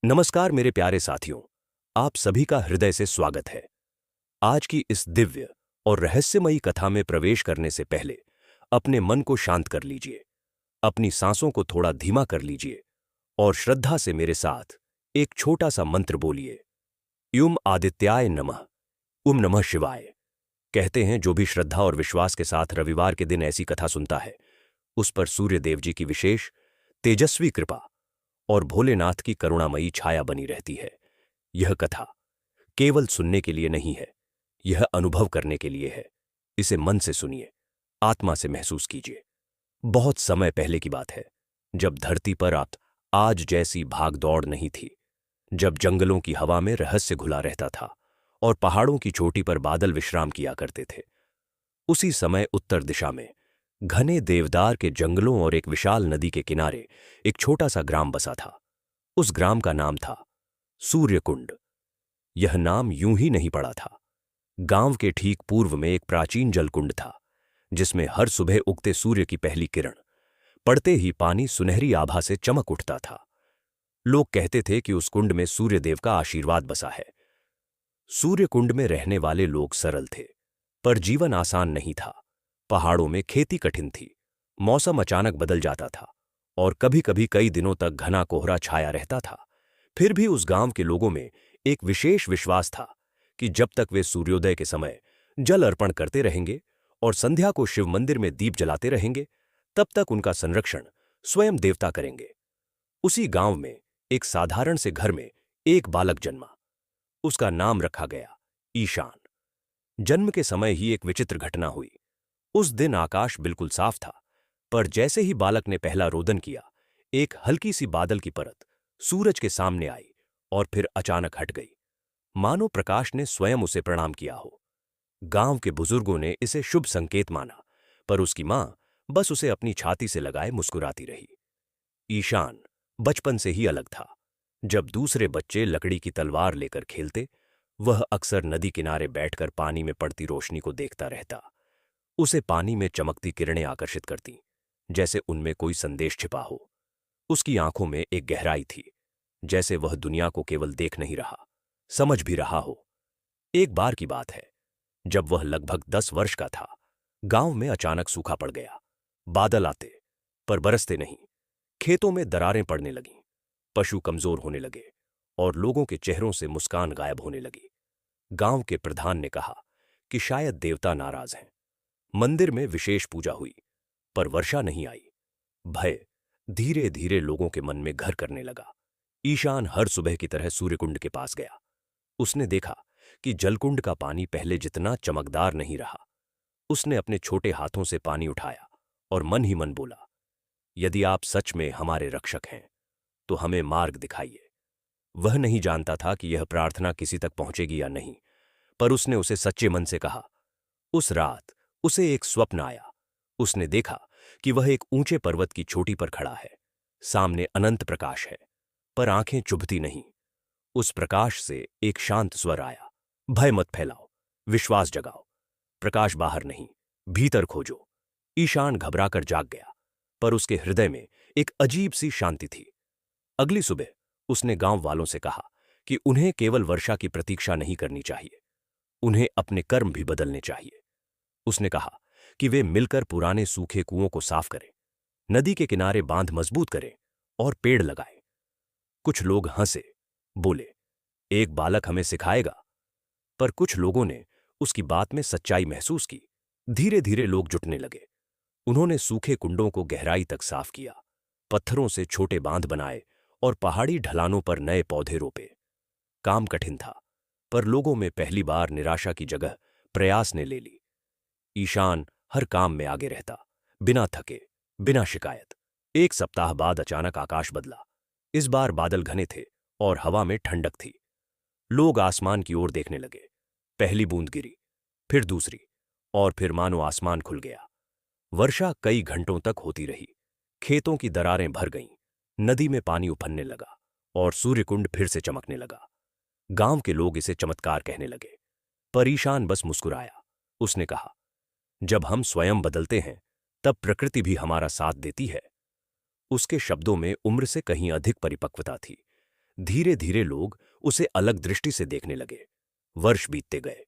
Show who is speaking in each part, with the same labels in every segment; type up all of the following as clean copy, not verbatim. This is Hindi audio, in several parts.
Speaker 1: नमस्कार मेरे प्यारे साथियों, आप सभी का हृदय से स्वागत है। आज की इस दिव्य और रहस्यमयी कथा में प्रवेश करने से पहले अपने मन को शांत कर लीजिए, अपनी सांसों को थोड़ा धीमा कर लीजिए और श्रद्धा से मेरे साथ एक छोटा सा मंत्र बोलिए। युम आदित्याय नमः। उम नमः शिवाय। कहते हैं जो भी श्रद्धा और विश्वास के साथ रविवार के दिन ऐसी कथा सुनता है, उस पर सूर्य देव जी की विशेष तेजस्वी कृपा और भोलेनाथ की करुणामयी छाया बनी रहती है। यह कथा केवल सुनने के लिए नहीं है, यह अनुभव करने के लिए है। इसे मन से सुनिए, आत्मा से महसूस कीजिए। बहुत समय पहले की बात है, जब धरती पर आज जैसी भाग दौड़ नहीं थी, जब जंगलों की हवा में रहस्य घुला रहता था और पहाड़ों की चोटी पर बादल विश्राम किया करते थे। उसी समय उत्तर दिशा में घने देवदार के जंगलों और एक विशाल नदी के किनारे एक छोटा सा ग्राम बसा था। उस ग्राम का नाम था सूर्यकुंड। यह नाम यूं ही नहीं पड़ा था। गांव के ठीक पूर्व में एक प्राचीन जलकुंड था, जिसमें हर सुबह उगते सूर्य की पहली किरण पड़ते ही पानी सुनहरी आभा से चमक उठता था। लोग कहते थे कि उस कुंड में सूर्यदेव का आशीर्वाद बसा है। सूर्यकुंड में रहने वाले लोग सरल थे, पर जीवन आसान नहीं था। पहाड़ों में खेती कठिन थी, मौसम अचानक बदल जाता था और कभी-कभी कई दिनों तक घना कोहरा छाया रहता था। फिर भी उस गांव के लोगों में एक विशेष विश्वास था कि जब तक वे सूर्योदय के समय जल अर्पण करते रहेंगे और संध्या को शिव मंदिर में दीप जलाते रहेंगे, तब तक उनका संरक्षण स्वयं देवता करेंगे। उसी गांव में एक साधारण से घर में एक बालक जन्मा। उसका नाम रखा गया ईशान। जन्म के समय ही एक विचित्र घटना हुई। उस दिन आकाश बिल्कुल साफ था, पर जैसे ही बालक ने पहला रोदन किया, एक हल्की सी बादल की परत सूरज के सामने आई और फिर अचानक हट गई, मानो प्रकाश ने स्वयं उसे प्रणाम किया हो। गांव के बुजुर्गों ने इसे शुभ संकेत माना, पर उसकी मां बस उसे अपनी छाती से लगाए मुस्कुराती रही। ईशान बचपन से ही अलग था। जब दूसरे बच्चे लकड़ी की तलवार लेकर खेलते, वह अक्सर नदी किनारे बैठकर पानी में पड़ती रोशनी को देखता रहता। उसे पानी में चमकती किरणें आकर्षित करती, जैसे उनमें कोई संदेश छिपा हो। उसकी आंखों में एक गहराई थी, जैसे वह दुनिया को केवल देख नहीं रहा, समझ भी रहा हो। एक बार की बात है, जब वह लगभग 10 वर्ष का था, गांव में अचानक सूखा पड़ गया। बादल आते, पर बरसते नहीं। खेतों में दरारें पड़ने लगीं, पशु कमजोर होने लगे और लोगों के चेहरों से मुस्कान गायब होने लगी। गांव के प्रधान ने कहा कि शायद देवता नाराज हैं। मंदिर में विशेष पूजा हुई, पर वर्षा नहीं आई। भय धीरे धीरे लोगों के मन में घर करने लगा। ईशान हर सुबह की तरह सूर्यकुंड के पास गया। उसने देखा कि जलकुंड का पानी पहले जितना चमकदार नहीं रहा। उसने अपने छोटे हाथों से पानी उठाया और मन ही मन बोला, यदि आप सच में हमारे रक्षक हैं, तो हमें मार्ग दिखाइए। वह नहीं जानता था कि यह प्रार्थना किसी तक पहुंचेगी या नहीं, पर उसने उसे सच्चे मन से कहा। उस रात उसे एक स्वप्न आया। उसने देखा कि वह एक ऊंचे पर्वत की चोटी पर खड़ा है। सामने अनंत प्रकाश है, पर आंखें चुभती नहीं। उस प्रकाश से एक शांत स्वर आया, भय मत फैलाओ, विश्वास जगाओ। प्रकाश बाहर नहीं, भीतर खोजो। ईशान घबराकर जाग गया, पर उसके हृदय में एक अजीब सी शांति थी। अगली सुबह उसने गांव वालों से कहा कि उन्हें केवल वर्षा की प्रतीक्षा नहीं करनी चाहिए, उन्हें अपने कर्म भी बदलने चाहिए। उसने कहा कि वे मिलकर पुराने सूखे कुओं को साफ करें, नदी के किनारे बांध मजबूत करें और पेड़ लगाएं। कुछ लोग हंसे, बोले, एक बालक हमें सिखाएगा। पर कुछ लोगों ने उसकी बात में सच्चाई महसूस की। धीरे धीरे लोग जुटने लगे। उन्होंने सूखे कुंडों को गहराई तक साफ किया, पत्थरों से छोटे बांध बनाए और पहाड़ी ढलानों पर नए पौधे रोपे। काम कठिन था, पर लोगों में पहली बार निराशा की जगह प्रयास ने ले ली। ईशान हर काम में आगे रहता, बिना थके, बिना शिकायत। एक सप्ताह बाद अचानक आकाश बदला। इस बार बादल घने थे और हवा में ठंडक थी। लोग आसमान की ओर देखने लगे। पहली बूंद गिरी, फिर दूसरी, और फिर मानो आसमान खुल गया। वर्षा कई घंटों तक होती रही। खेतों की दरारें भर गईं, नदी में पानी उफनने लगा और सूर्यकुंड फिर से चमकने लगा। गांव के लोग इसे चमत्कार कहने लगे, पर ईशान बस मुस्कुराया। उसने कहा, जब हम स्वयं बदलते हैं, तब प्रकृति भी हमारा साथ देती है। उसके शब्दों में उम्र से कहीं अधिक परिपक्वता थी। धीरे धीरे लोग उसे अलग दृष्टि से देखने लगे। वर्ष बीतते गए।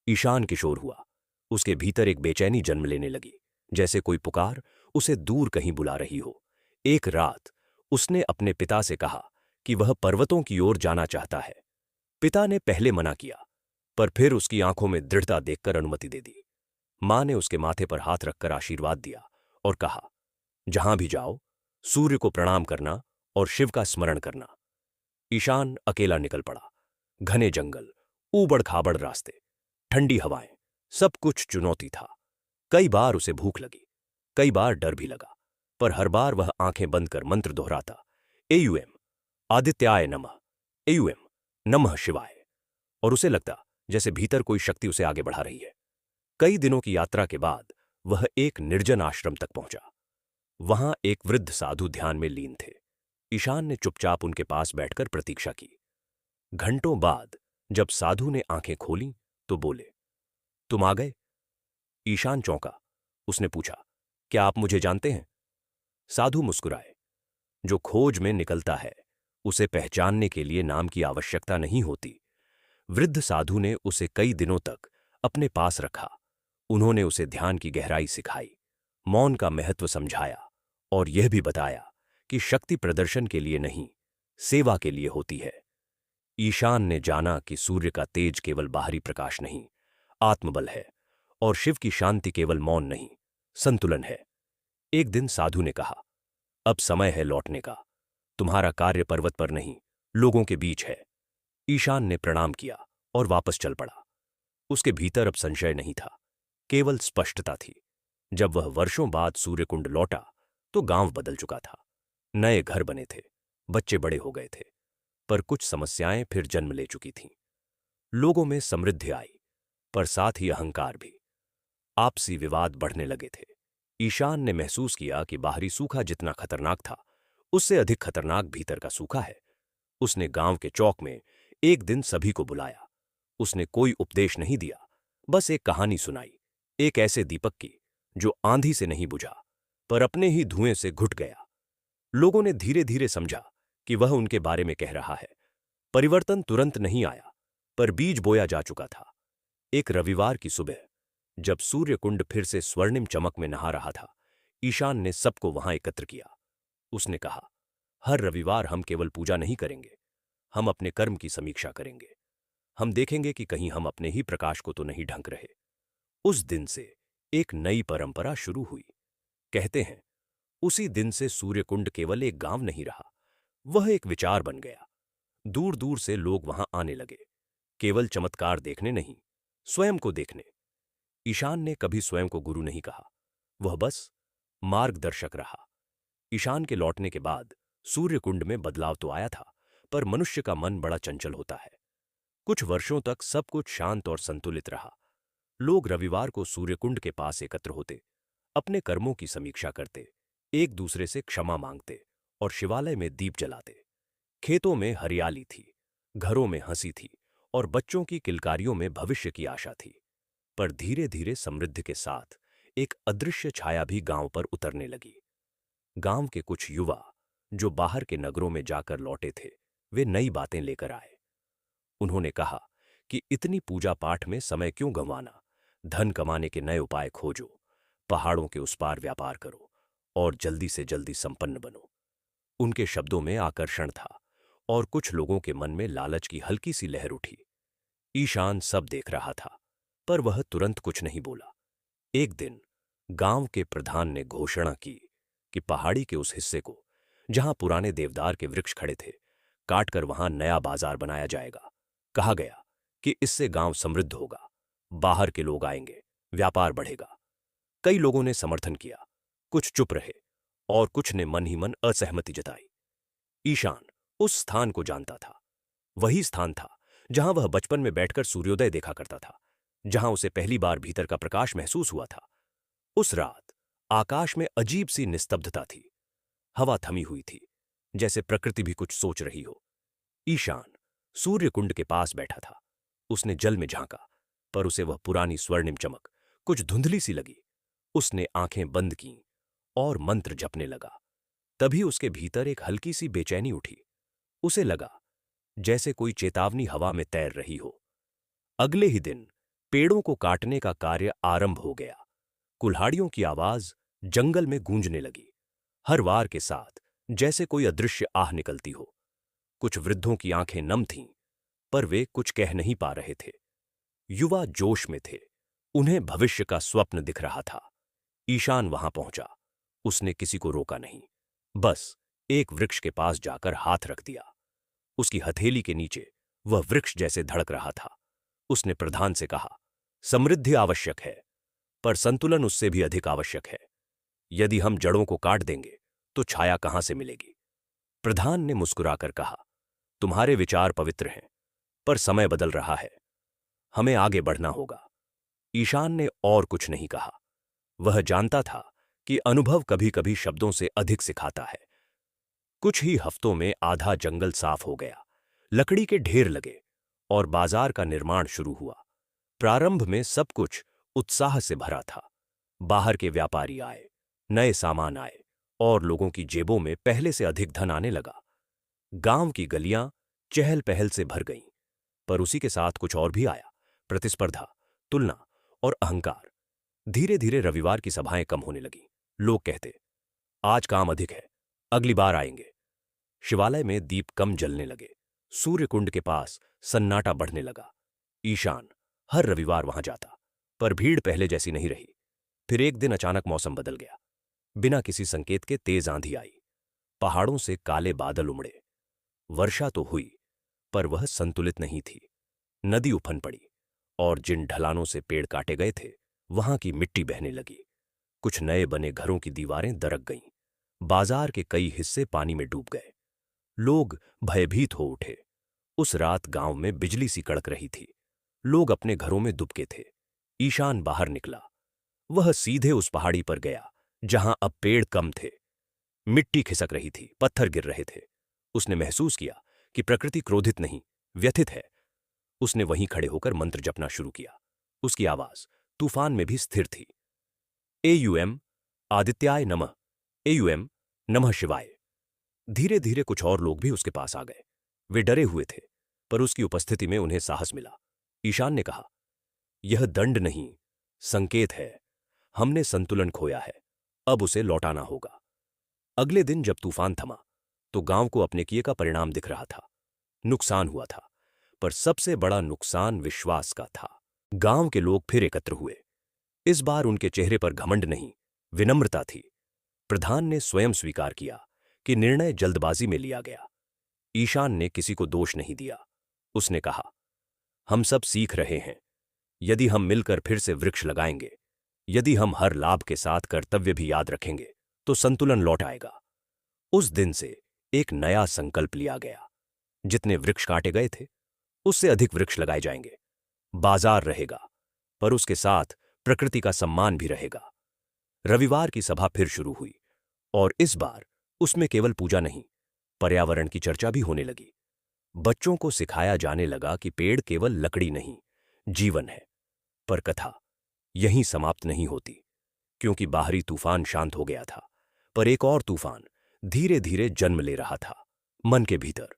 Speaker 1: ईशान किशोर हुआ। उसके भीतर एक बेचैनी जन्म लेने लगी, जैसे कोई पुकार उसे दूर कहीं बुला रही हो। एक रात उसने अपने पिता से कहा कि वह पर्वतों की ओर जाना चाहता है। पिता ने पहले मना किया, पर फिर उसकी आंखों में दृढ़ता देखकर अनुमति दे दी। मां ने उसके माथे पर हाथ रखकर आशीर्वाद दिया और कहा, जहां भी जाओ सूर्य को प्रणाम करना और शिव का स्मरण करना। ईशान अकेला निकल पड़ा। घने जंगल, ऊबड़ खाबड़ रास्ते, ठंडी हवाएं, सब कुछ चुनौती था। कई बार उसे भूख लगी, कई बार डर भी लगा, पर हर बार वह आंखें बंद कर मंत्र दोहराता, एयूएम आदित्याय नमः, एयूएम नमः शिवाय। और उसे लगता जैसे भीतर कोई शक्ति उसे आगे बढ़ा रही है। कई दिनों की यात्रा के बाद वह एक निर्जन आश्रम तक पहुंचा। वहां एक वृद्ध साधु ध्यान में लीन थे। ईशान ने चुपचाप उनके पास बैठकर प्रतीक्षा की। घंटों बाद जब साधु ने आंखें खोलीं तो बोले, तुम आ गए। ईशान चौंका। उसने पूछा, क्या आप मुझे जानते हैं? साधु मुस्कुराए। जो खोज में निकलता है उसे पहचानने के लिए नाम की आवश्यकता नहीं होती। वृद्ध साधु ने उसे कई दिनों तक अपने पास रखा। उन्होंने उसे ध्यान की गहराई सिखाई, मौन का महत्व समझाया और यह भी बताया कि शक्ति प्रदर्शन के लिए नहीं, सेवा के लिए होती है। ईशान ने जाना कि सूर्य का तेज केवल बाहरी प्रकाश नहीं, आत्मबल है, और शिव की शांति केवल मौन नहीं, संतुलन है। एक दिन साधु ने कहा, अब समय है लौटने का। तुम्हारा कार्य पर्वत पर नहीं, लोगों के बीच है। ईशान ने प्रणाम किया और वापस चल पड़ा। उसके भीतर अब संशय नहीं था, केवल स्पष्टता थी। जब वह वर्षों बाद सूर्यकुंड लौटा तो गांव बदल चुका था। नए घर बने थे, बच्चे बड़े हो गए थे, पर कुछ समस्याएं फिर जन्म ले चुकी थीं। लोगों में समृद्धि आई, पर साथ ही अहंकार भी। आपसी विवाद बढ़ने लगे थे। ईशान ने महसूस किया कि बाहरी सूखा जितना खतरनाक था, उससे अधिक खतरनाक भीतर का सूखा है। उसने गांव के चौक में एक दिन सभी को बुलाया। उसने कोई उपदेश नहीं दिया, बस एक कहानी सुनाई, एक ऐसे दीपक की जो आंधी से नहीं बुझा, पर अपने ही धुएं से घुट गया। लोगों ने धीरे धीरे समझा कि वह उनके बारे में कह रहा है। परिवर्तन तुरंत नहीं आया, पर बीज बोया जा चुका था। एक रविवार की सुबह जब सूर्यकुंड फिर से स्वर्णिम चमक में नहा रहा था, ईशान ने सबको वहां एकत्र किया। उसने कहा, हर रविवार हम केवल पूजा नहीं करेंगे, हम अपने कर्म की समीक्षा करेंगे। हम देखेंगे कि कहीं हम अपने ही प्रकाश को तो नहीं ढंक रहे। उस दिन से एक नई परंपरा शुरू हुई। कहते हैं, उसी दिन से सूर्यकुंड केवल एक गांव नहीं रहा, वह एक विचार बन गया। दूर दूर से लोग वहां आने लगे, केवल चमत्कार देखने नहीं, स्वयं को देखने। ईशान ने कभी स्वयं को गुरु नहीं कहा, वह बस मार्गदर्शक रहा। ईशान के लौटने के बाद सूर्यकुंड में बदलाव तो आया था, पर मनुष्य का मन बड़ा चंचल होता है। कुछ वर्षों तक सब कुछ शांत और संतुलित रहा। लोग रविवार को सूर्यकुंड के पास एकत्र होते, अपने कर्मों की समीक्षा करते, एक दूसरे से क्षमा मांगते और शिवालय में दीप जलाते। खेतों में हरियाली थी, घरों में हंसी थी और बच्चों की किलकारियों में भविष्य की आशा थी। पर धीरे धीरे समृद्धि के साथ एक अदृश्य छाया भी गांव पर उतरने लगी। गांव के कुछ युवा जो बाहर के नगरों में जाकर लौटे थे, वे नई बातें लेकर आए। उन्होंने कहा कि इतनी पूजा पाठ में समय क्यों गंवाना, धन कमाने के नए उपाय खोजो, पहाड़ों के उस पार व्यापार करो और जल्दी से जल्दी संपन्न बनो। उनके शब्दों में आकर्षण था और कुछ लोगों के मन में लालच की हल्की सी लहर उठी। ईशान सब देख रहा था, पर वह तुरंत कुछ नहीं बोला। एक दिन गांव के प्रधान ने घोषणा की कि पहाड़ी के उस हिस्से को जहां पुराने देवदार के वृक्ष खड़े थे, काटकर वहां नया बाजार बनाया जाएगा। कहा गया कि इससे गांव समृद्ध होगा, बाहर के लोग आएंगे, व्यापार बढ़ेगा। कई लोगों ने समर्थन किया, कुछ चुप रहे और कुछ ने मन ही मन असहमति जताई। ईशान उस स्थान को जानता था। वही स्थान था जहां वह बचपन में बैठकर सूर्योदय देखा करता था, जहां उसे पहली बार भीतर का प्रकाश महसूस हुआ था। उस रात आकाश में अजीब सी निस्तब्धता थी। हवा थमी हुई थी, जैसे प्रकृति भी कुछ सोच रही हो। ईशान सूर्यकुंड के पास बैठा था। उसने जल में झांका, पर उसे वह पुरानी स्वर्णिम चमक कुछ धुंधली सी लगी। उसने आंखें बंद कीं और मंत्र जपने लगा। तभी उसके भीतर एक हल्की सी बेचैनी उठी। उसे लगा जैसे कोई चेतावनी हवा में तैर रही हो। अगले ही दिन पेड़ों को काटने का कार्य आरंभ हो गया। कुल्हाड़ियों की आवाज जंगल में गूंजने लगी, हर वार के साथ जैसे कोई अदृश्य आह निकलती हो। कुछ वृद्धों की आंखें नम थीं, पर वे कुछ कह नहीं पा रहे थे। युवा जोश में थे, उन्हें भविष्य का स्वप्न दिख रहा था। ईशान वहां पहुंचा। उसने किसी को रोका नहीं, बस एक वृक्ष के पास जाकर हाथ रख दिया। उसकी हथेली के नीचे वह वृक्ष जैसे धड़क रहा था। उसने प्रधान से कहा, समृद्धि आवश्यक है, पर संतुलन उससे भी अधिक आवश्यक है। यदि हम जड़ों को काट देंगे तो छाया कहां से मिलेगी? प्रधान ने मुस्कुराकर कहा, तुम्हारे विचार पवित्र हैं, पर समय बदल रहा है, हमें आगे बढ़ना होगा। ईशान ने और कुछ नहीं कहा। वह जानता था कि अनुभव कभी कभी शब्दों से अधिक सिखाता है। कुछ ही हफ्तों में आधा जंगल साफ हो गया, लकड़ी के ढेर लगे और बाजार का निर्माण शुरू हुआ। प्रारंभ में सब कुछ उत्साह से भरा था। बाहर के व्यापारी आए, नए सामान आए और लोगों की जेबों में पहले से अधिक धन आने लगा। गांव की गलियां चहल पहल से भर गईं, पर उसी के साथ कुछ और भी आया, प्रतिस्पर्धा, तुलना और अहंकार। धीरे धीरे रविवार की सभाएं कम होने लगी। लोग कहते, आज काम अधिक है, अगली बार आएंगे। शिवालय में दीप कम जलने लगे। सूर्य कुंड के पास सन्नाटा बढ़ने लगा। ईशान हर रविवार वहां जाता, पर भीड़ पहले जैसी नहीं रही। फिर एक दिन अचानक मौसम बदल गया। बिना किसी संकेत के तेज आंधी आई। पहाड़ों से काले बादल उमड़े। वर्षा तो हुई, पर वह संतुलित नहीं थी। नदी उफन पड़ी और जिन ढलानों से पेड़ काटे गए थे, वहां की मिट्टी बहने लगी। कुछ नए बने घरों की दीवारें दरक गईं। बाजार के कई हिस्से पानी में डूब गए। लोग भयभीत हो उठे। उस रात गांव में बिजली सी कड़क रही थी। लोग अपने घरों में दुबके थे। ईशान बाहर निकला। वह सीधे उस पहाड़ी पर गया जहां अब पेड़ कम थे। मिट्टी खिसक रही थी, पत्थर गिर रहे थे। उसने महसूस किया कि प्रकृति क्रोधित नहीं, व्यथित है। उसने वहीं खड़े होकर मंत्र जपना शुरू किया। उसकी आवाज तूफान में भी स्थिर थी। एयूएम आदित्याय नमः, एयूएम नमः शिवाय। धीरे धीरे कुछ और लोग भी उसके पास आ गए। वे डरे हुए थे, पर उसकी उपस्थिति में उन्हें साहस मिला। ईशान ने कहा, यह दंड नहीं, संकेत है। हमने संतुलन खोया है, अब उसे लौटाना होगा। अगले दिन जब तूफान थमा, तो गांव को अपने किए का परिणाम दिख रहा था। नुकसान हुआ था, पर सबसे बड़ा नुकसान विश्वास का था। गांव के लोग फिर एकत्र हुए। इस बार उनके चेहरे पर घमंड नहीं, विनम्रता थी। प्रधान ने स्वयं स्वीकार किया कि निर्णय जल्दबाजी में लिया गया। ईशान ने किसी को दोष नहीं दिया। उसने कहा, हम सब सीख रहे हैं। यदि हम मिलकर फिर से वृक्ष लगाएंगे, यदि हम हर लाभ के साथ कर्तव्य भी याद रखेंगे, तो संतुलन लौट आएगा। उस दिन से एक नया संकल्प लिया गया। जितने वृक्ष काटे गए थे, उससे अधिक वृक्ष लगाए जाएंगे। बाजार रहेगा, पर उसके साथ प्रकृति का सम्मान भी रहेगा। रविवार की सभा फिर शुरू हुई और इस बार उसमें केवल पूजा नहीं, पर्यावरण की चर्चा भी होने लगी। बच्चों को सिखाया जाने लगा कि पेड़ केवल लकड़ी नहीं, जीवन है। पर कथा यहीं समाप्त नहीं होती, क्योंकि बाहरी तूफान शांत हो गया था, पर एक और तूफान धीरे धीरे जन्म ले रहा था, मन के भीतर।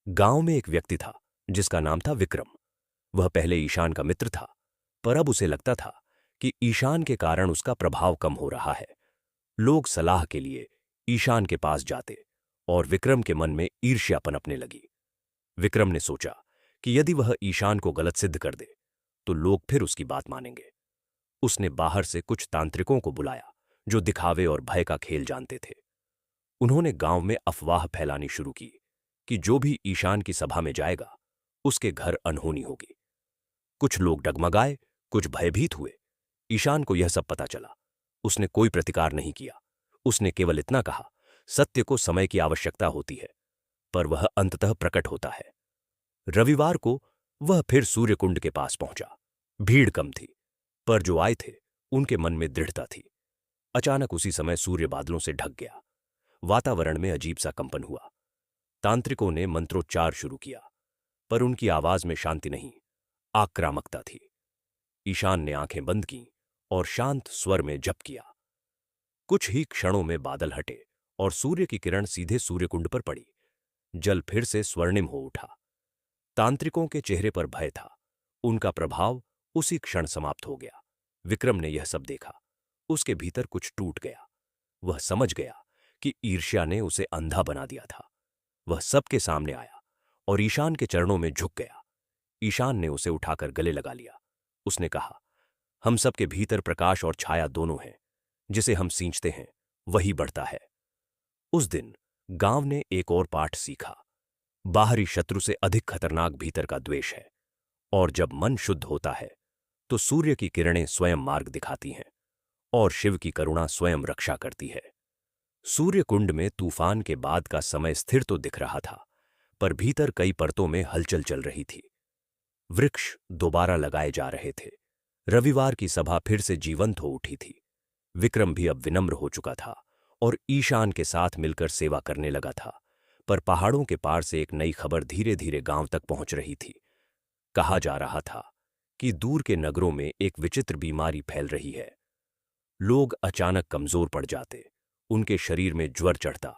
Speaker 1: गांव में एक व्यक्ति था जिसका नाम था विक्रम। वह पहले ईशान का मित्र था, पर अब उसे लगता था कि ईशान के कारण उसका प्रभाव कम हो रहा है। लोग सलाह के लिए ईशान के पास जाते और विक्रम के मन में ईर्ष्या पनपने लगी। विक्रम ने सोचा कि यदि वह ईशान को गलत सिद्ध कर दे, तो लोग फिर उसकी बात मानेंगे। उसने बाहर से कुछ तांत्रिकों को बुलाया जो दिखावे और भय का खेल जानते थे। उन्होंने गांव में अफवाह फैलानी शुरू की कि जो भी ईशान की सभा में जाएगा, उसके घर अनहोनी होगी। कुछ लोग डगमगाए, कुछ भयभीत हुए। ईशान को यह सब पता चला। उसने कोई प्रतिकार नहीं किया। उसने केवल इतना कहा, सत्य को समय की आवश्यकता होती है, पर वह अंततः प्रकट होता है। रविवार को वह फिर सूर्यकुंड के पास पहुंचा। भीड़ कम थी, पर जो आए थे उनके मन में दृढ़ता थी। अचानक उसी समय सूर्य बादलों से ढक गया। वातावरण में अजीब सा कंपन हुआ। तांत्रिकों ने मंत्रोच्चार शुरू किया, पर उनकी आवाज में शांति नहीं, आक्रामकता थी। ईशान ने आंखें बंद कीं और शांत स्वर में जप किया। कुछ ही क्षणों में बादल हटे और सूर्य की किरण सीधे सूर्यकुंड पर पड़ी। जल फिर से स्वर्णिम हो उठा। तांत्रिकों के चेहरे पर भय था। उनका प्रभाव उसी क्षण समाप्त हो गया। विक्रम ने यह सब देखा। उसके भीतर कुछ टूट गया। वह समझ गया कि ईर्ष्या ने उसे अंधा बना दिया था। वह सबके सामने आया और ईशान के चरणों में झुक गया। ईशान ने उसे उठाकर गले लगा लिया। उसने कहा, हम सबके भीतर प्रकाश और छाया दोनों हैं। जिसे हम सींचते हैं वही बढ़ता है। उस दिन गांव ने एक और पाठ सीखा। बाहरी शत्रु से अधिक खतरनाक भीतर का द्वेष है। और जब मन शुद्ध होता है तो सूर्य की किरणें स्वयं मार्ग दिखाती हैं और शिव की करुणा स्वयं रक्षा करती है। सूर्य कुंड में तूफान के बाद का समय स्थिर तो दिख रहा था, पर भीतर कई परतों में हलचल चल रही थी। वृक्ष दोबारा लगाए जा रहे थे। रविवार की सभा फिर से जीवंत हो उठी थी। विक्रम भी अब विनम्र हो चुका था और ईशान के साथ मिलकर सेवा करने लगा था। पर पहाड़ों के पार से एक नई खबर धीरे धीरे गांव तक पहुंच रही थी। कहा जा रहा था कि दूर के नगरों में एक विचित्र बीमारी फैल रही है। लोग अचानक कमजोर पड़ जाते, उनके शरीर में ज्वर चढ़ता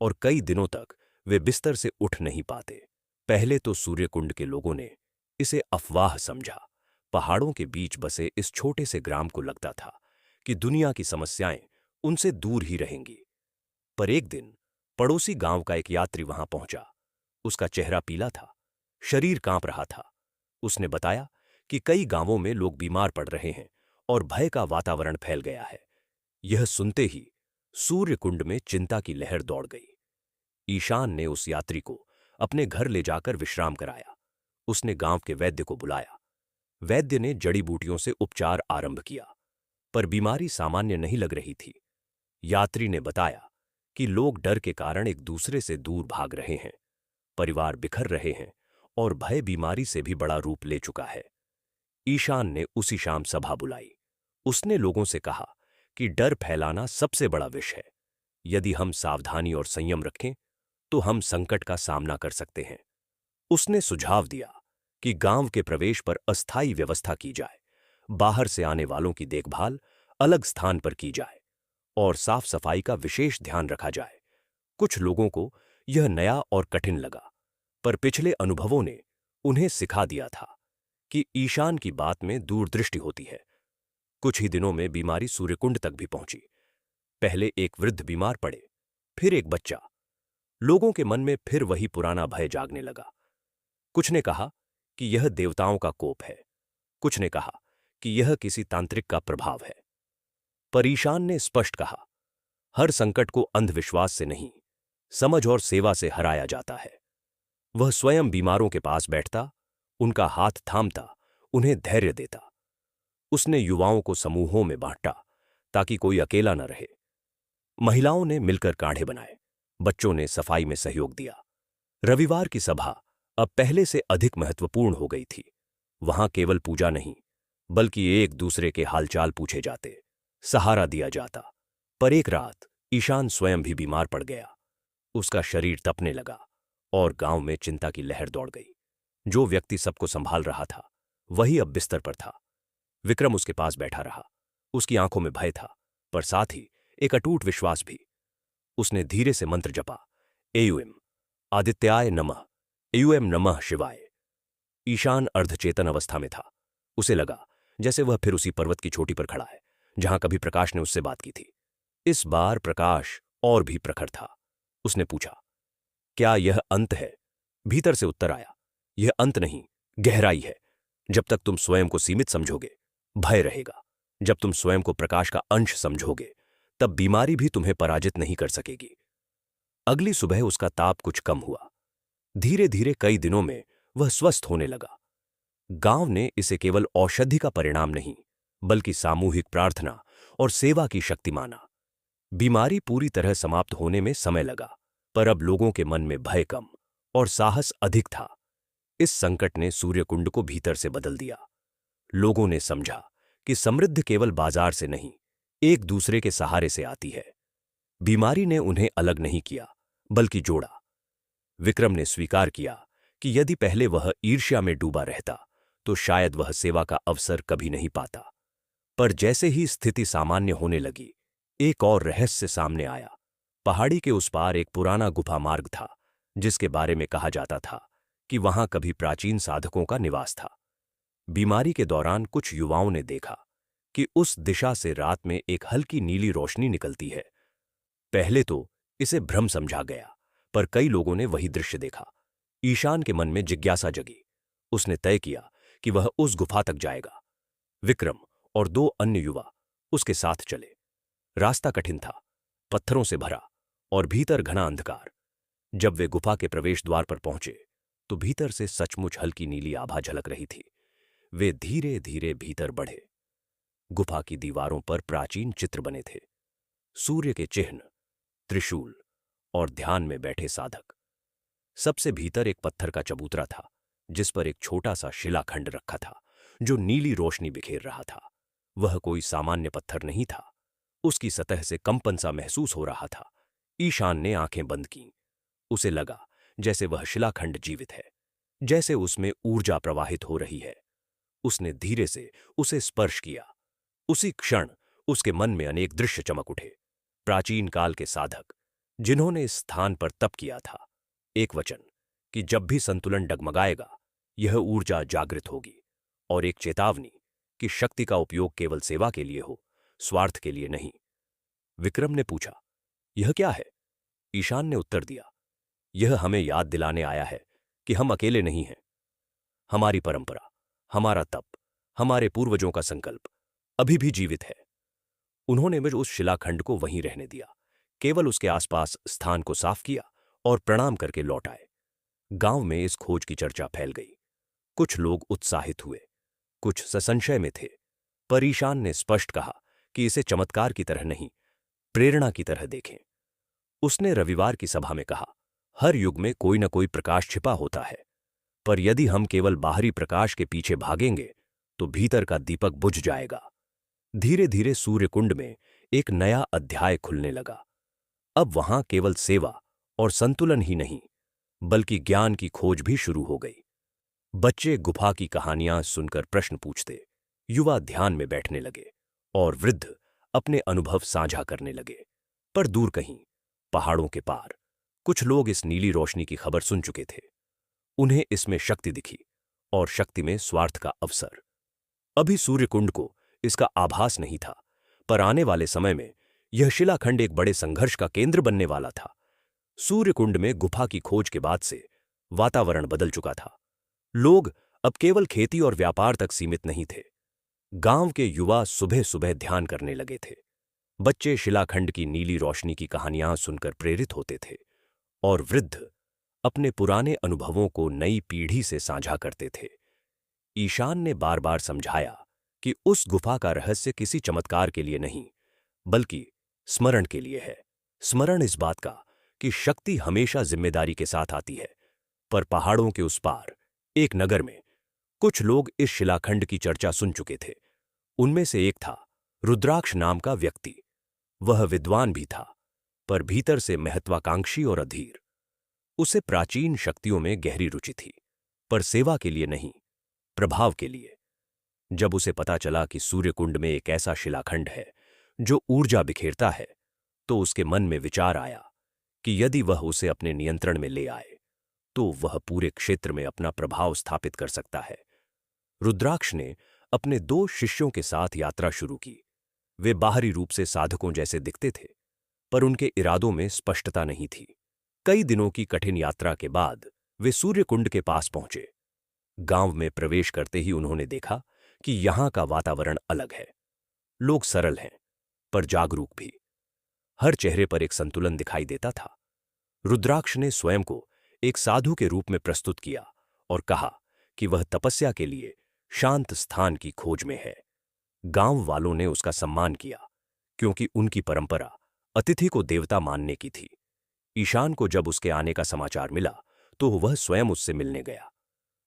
Speaker 1: और कई दिनों तक वे बिस्तर से उठ नहीं पाते। पहले तो सूर्यकुंड के लोगों ने इसे अफवाह समझा। पहाड़ों के बीच बसे इस छोटे से ग्राम को लगता था कि दुनिया की समस्याएं उनसे दूर ही रहेंगी। पर एक दिन पड़ोसी गांव का एक यात्री वहां पहुंचा। उसका चेहरा पीला था, शरीर कांप रहा था। उसने बताया कि कई गांवों में लोग बीमार पड़ रहे हैं और भय का वातावरण फैल गया है। यह सुनते ही सूर्यकुंड में चिंता की लहर दौड़ गई। ईशान ने उस यात्री को अपने घर ले जाकर विश्राम कराया। उसने गांव के वैद्य को बुलाया। वैद्य ने जड़ी बूटियों से उपचार आरंभ किया, पर बीमारी सामान्य नहीं लग रही थी। यात्री ने बताया कि लोग डर के कारण एक दूसरे से दूर भाग रहे हैं, परिवार बिखर रहे हैं और भय बीमारी से भी बड़ा रूप ले चुका है। ईशान ने उसी शाम सभा बुलाई। उसने लोगों से कहा कि डर फैलाना सबसे बड़ा विष है। यदि हम सावधानी और संयम रखें तो हम संकट का सामना कर सकते हैं। उसने सुझाव दिया कि गांव के प्रवेश पर अस्थायी व्यवस्था की जाए, बाहर से आने वालों की देखभाल अलग स्थान पर की जाए और साफ सफाई का विशेष ध्यान रखा जाए। कुछ लोगों को यह नया और कठिन लगा, पर पिछले अनुभवों ने उन्हें सिखा दिया था कि ईशान की बात में दूरदृष्टि होती है। कुछ ही दिनों में बीमारी सूर्यकुंड तक भी पहुंची। पहले एक वृद्ध बीमार पड़े, फिर एक बच्चा। लोगों के मन में फिर वही पुराना भय जागने लगा। कुछ ने कहा कि यह देवताओं का कोप है, कुछ ने कहा कि यह किसी तांत्रिक का प्रभाव है। पर ईशान ने स्पष्ट कहा, हर संकट को अंधविश्वास से नहीं, समझ और सेवा से हराया जाता है। वह स्वयं बीमारों के पास बैठता, उनका हाथ थामता, उन्हें धैर्य देता। उसने युवाओं को समूहों में बांटा ताकि कोई अकेला न रहे। महिलाओं ने मिलकर काढ़े बनाए, बच्चों ने सफाई में सहयोग दिया। रविवार की सभा अब पहले से अधिक महत्वपूर्ण हो गई थी। वहां केवल पूजा नहीं, बल्कि एक दूसरे के हालचाल पूछे जाते, सहारा दिया जाता। पर एक रात ईशान स्वयं भी बीमार पड़ गया। उसका शरीर तपने लगा और गांव में चिंता की लहर दौड़ गई। जो व्यक्ति सबको संभाल रहा था वही अब बिस्तर पर था। विक्रम उसके पास बैठा रहा। उसकी आंखों में भय था, पर साथ ही एक अटूट विश्वास भी। उसने धीरे से मंत्र जपा, एयुएम आदित्याय नमः, एयुएम नमः शिवाय। ईशान अर्धचेतन अवस्था में था। उसे लगा जैसे वह फिर उसी पर्वत की चोटी पर खड़ा है जहां कभी प्रकाश ने उससे बात की थी। इस बार प्रकाश और भी प्रखर था। उसने पूछा, क्या यह अंत है? भीतर से उत्तर आया, यह अंत नहीं, गहराई है। जब तक तुम स्वयं को सीमित समझोगे, भय रहेगा। जब तुम स्वयं को प्रकाश का अंश समझोगे, तब बीमारी भी तुम्हें पराजित नहीं कर सकेगी। अगली सुबह उसका ताप कुछ कम हुआ। धीरे धीरे कई दिनों में वह स्वस्थ होने लगा। गांव ने इसे केवल औषधि का परिणाम नहीं, बल्कि सामूहिक प्रार्थना और सेवा की शक्ति माना। बीमारी पूरी तरह समाप्त होने में समय लगा, पर अब लोगों के मन में भय कम और साहस अधिक था। इस संकट ने सूर्यकुंड को भीतर से बदल दिया। लोगों ने समझा कि समृद्धि केवल बाजार से नहीं, एक दूसरे के सहारे से आती है। बीमारी ने उन्हें अलग नहीं किया, बल्कि जोड़ा। विक्रम ने स्वीकार किया कि यदि पहले वह ईर्ष्या में डूबा रहता तो शायद वह सेवा का अवसर कभी नहीं पाता। पर जैसे ही स्थिति सामान्य होने लगी, एक और रहस्य सामने आया। पहाड़ी के उस पार एक पुराना गुफा मार्ग था, जिसके बारे में कहा जाता था कि वहां कभी प्राचीन साधकों का निवास था। बीमारी के दौरान कुछ युवाओं ने देखा कि उस दिशा से रात में एक हल्की नीली रोशनी निकलती है। पहले तो इसे भ्रम समझा गया, पर कई लोगों ने वही दृश्य देखा। ईशान के मन में जिज्ञासा जगी। उसने तय किया कि वह उस गुफा तक जाएगा। विक्रम और दो अन्य युवा उसके साथ चले। रास्ता कठिन था, पत्थरों से भरा और भीतर घना अंधकार। जब वे गुफा के प्रवेश द्वार पर पहुंचे तो भीतर से सचमुच हल्की नीली आभा झलक रही थी। वे धीरे धीरे भीतर बढ़े। गुफा की दीवारों पर प्राचीन चित्र बने थे, सूर्य के चिन्ह, त्रिशूल और ध्यान में बैठे साधक। सबसे भीतर एक पत्थर का चबूतरा था, जिस पर एक छोटा सा शिलाखंड रखा था जो नीली रोशनी बिखेर रहा था। वह कोई सामान्य पत्थर नहीं था, उसकी सतह से कंपन सा महसूस हो रहा था। ईशान ने आंखें बंद कीं। उसे लगा जैसे वह शिलाखंड जीवित है, जैसे उसमें ऊर्जा प्रवाहित हो रही है। उसने धीरे से उसे स्पर्श किया। उसी क्षण उसके मन में अनेक दृश्य चमक उठे। प्राचीन काल के साधक जिन्होंने इस स्थान पर तप किया था। एक वचन कि जब भी संतुलन डगमगाएगा यह ऊर्जा जागृत होगी, और एक चेतावनी कि शक्ति का उपयोग केवल सेवा के लिए हो, स्वार्थ के लिए नहीं। विक्रम ने पूछा, यह क्या है? ईशान ने उत्तर दिया, यह हमें याद दिलाने आया है कि हम अकेले नहीं हैं। हमारी परंपरा, हमारा तप, हमारे पूर्वजों का संकल्प अभी भी जीवित है। उन्होंने मुझे उस शिलाखंड को वहीं रहने दिया, केवल उसके आसपास स्थान को साफ किया और प्रणाम करके लौट आए। गांव में इस खोज की चर्चा फैल गई। कुछ लोग उत्साहित हुए, कुछ संशय में थे, पर ईशान ने स्पष्ट कहा कि इसे चमत्कार की तरह नहीं, प्रेरणा की तरह देखें। उसने रविवार की सभा में कहा, हर युग में कोई न कोई प्रकाश छिपा होता है, पर यदि हम केवल बाहरी प्रकाश के पीछे भागेंगे तो भीतर का दीपक बुझ जाएगा। धीरे धीरे सूर्यकुंड में एक नया अध्याय खुलने लगा। अब वहां केवल सेवा और संतुलन ही नहीं, बल्कि ज्ञान की खोज भी शुरू हो गई। बच्चे गुफा की कहानियां सुनकर प्रश्न पूछते, युवा ध्यान में बैठने लगे और वृद्ध अपने अनुभव साझा करने लगे। पर दूर कहीं पहाड़ों के पार कुछ लोग इस नीली रोशनी की खबर सुन चुके थे। उन्हें इसमें शक्ति दिखी, और शक्ति में स्वार्थ का अवसर। अभी सूर्यकुंड को इसका आभास नहीं था, पर आने वाले समय में यह शिलाखंड एक बड़े संघर्ष का केंद्र बनने वाला था। सूर्यकुंड में गुफा की खोज के बाद से वातावरण बदल चुका था। लोग अब केवल खेती और व्यापार तक सीमित नहीं थे। गांव के युवा सुबह सुबह ध्यान करने लगे थे। बच्चे शिलाखंड की नीली रोशनी की कहानियां सुनकर प्रेरित होते थे, और वृद्ध अपने पुराने अनुभवों को नई पीढ़ी से साझा करते थे। ईशान ने बार बार समझाया कि उस गुफा का रहस्य किसी चमत्कार के लिए नहीं, बल्कि स्मरण के लिए है। स्मरण इस बात का कि शक्ति हमेशा जिम्मेदारी के साथ आती है। पर पहाड़ों के उस पार एक नगर में कुछ लोग इस शिलाखंड की चर्चा सुन चुके थे। उनमें से एक था रुद्राक्ष नाम का व्यक्ति। वह विद्वान भी था, पर भीतर से महत्वाकांक्षी और अधीर। उसे प्राचीन शक्तियों में गहरी रुचि थी, पर सेवा के लिए नहीं, प्रभाव के लिए। जब उसे पता चला कि सूर्यकुंड में एक ऐसा शिलाखंड है जो ऊर्जा बिखेरता है, तो उसके मन में विचार आया कि यदि वह उसे अपने नियंत्रण में ले आए तो वह पूरे क्षेत्र में अपना प्रभाव स्थापित कर सकता है। रुद्राक्ष ने अपने दो शिष्यों के साथ यात्रा शुरू की। वे बाहरी रूप से साधकों जैसे दिखते थे, पर उनके इरादों में स्पष्टता नहीं थी। कई दिनों की कठिन यात्रा के बाद वे सूर्यकुंड के पास पहुंचे। गांव में प्रवेश करते ही उन्होंने देखा कि यहां का वातावरण अलग है। लोग सरल हैं, पर जागरूक भी। हर चेहरे पर एक संतुलन दिखाई देता था। रुद्राक्ष ने स्वयं को एक साधु के रूप में प्रस्तुत किया और कहा कि वह तपस्या के लिए शांत स्थान की खोज में है। गांव वालों ने उसका सम्मान किया, क्योंकि उनकी परंपरा अतिथि को देवता मानने की थी। ईशान को जब उसके आने का समाचार मिला तो वह स्वयं उससे मिलने गया।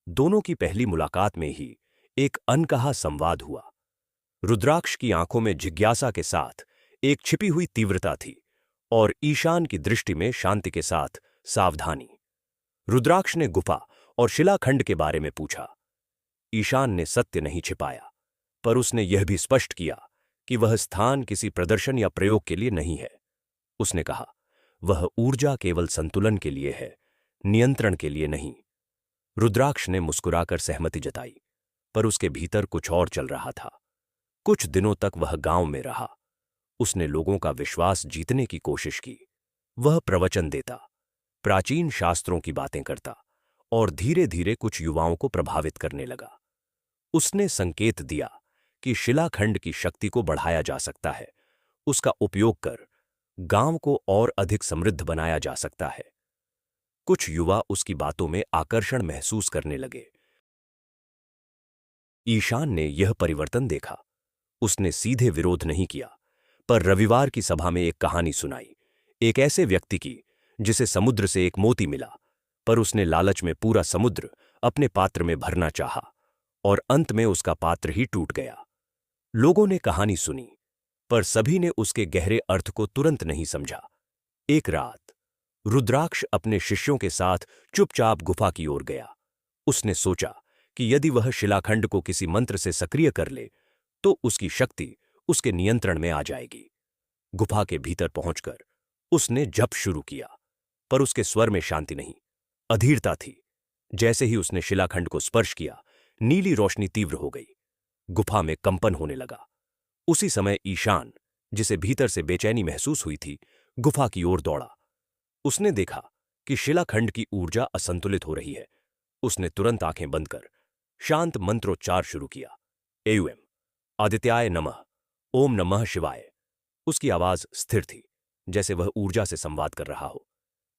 Speaker 1: दोनों की पहली मुलाकात में ही एक अनकहा संवाद हुआ। रुद्राक्ष की आंखों में जिज्ञासा के साथ एक छिपी हुई तीव्रता थी, और ईशान की दृष्टि में शांति के साथ सावधानी। रुद्राक्ष ने गुफा और शिलाखंड के बारे में पूछा। ईशान ने सत्य नहीं छिपाया, पर उसने यह भी स्पष्ट किया कि वह स्थान किसी प्रदर्शन या प्रयोग के लिए नहीं है। उसने कहा, वह ऊर्जा केवल संतुलन के लिए है, नियंत्रण के लिए नहीं। रुद्राक्ष ने मुस्कुराकर सहमति जताई, पर उसके भीतर कुछ और चल रहा था। कुछ दिनों तक वह गांव में रहा। उसने लोगों का विश्वास जीतने की कोशिश की। वह प्रवचन देता, प्राचीन शास्त्रों की बातें करता और धीरे धीरे कुछ युवाओं को प्रभावित करने लगा। उसने संकेत दिया कि शिलाखंड की शक्ति को बढ़ाया जा सकता है, उसका उपयोग कर गांव को और अधिक समृद्ध बनाया जा सकता है। कुछ युवा उसकी बातों में आकर्षण महसूस करने लगे। ईशान ने यह परिवर्तन देखा। उसने सीधे विरोध नहीं किया, पर रविवार की सभा में एक कहानी सुनाई, एक ऐसे व्यक्ति की जिसे समुद्र से एक मोती मिला, पर उसने लालच में पूरा समुद्र अपने पात्र में भरना चाहा और अंत में उसका पात्र ही टूट गया। लोगों ने कहानी सुनी, पर सभी ने उसके गहरे अर्थ को तुरंत नहीं समझा। एक रात रुद्राक्ष अपने शिष्यों के साथ चुपचाप गुफा की ओर गया। उसने सोचा कि यदि वह शिलाखंड को किसी मंत्र से सक्रिय कर ले तो उसकी शक्ति उसके नियंत्रण में आ जाएगी। गुफा के भीतर पहुंचकर उसने जप शुरू किया, पर उसके स्वर में शांति नहीं, अधीरता थी। जैसे ही उसने शिलाखंड को स्पर्श किया, नीली रोशनी तीव्र हो गई। गुफा में कंपन होने लगा। उसी समय ईशान, जिसे भीतर से बेचैनी महसूस हुई थी, गुफा की ओर दौड़ा। उसने देखा कि शिलाखंड की ऊर्जा असंतुलित हो रही है। उसने तुरंत आंखें बंद कर शांत मंत्रोच्चार शुरू किया। एयुएम आदित्याय नमः, ओम नमः शिवाय। उसकी आवाज स्थिर थी, जैसे वह ऊर्जा से संवाद कर रहा हो।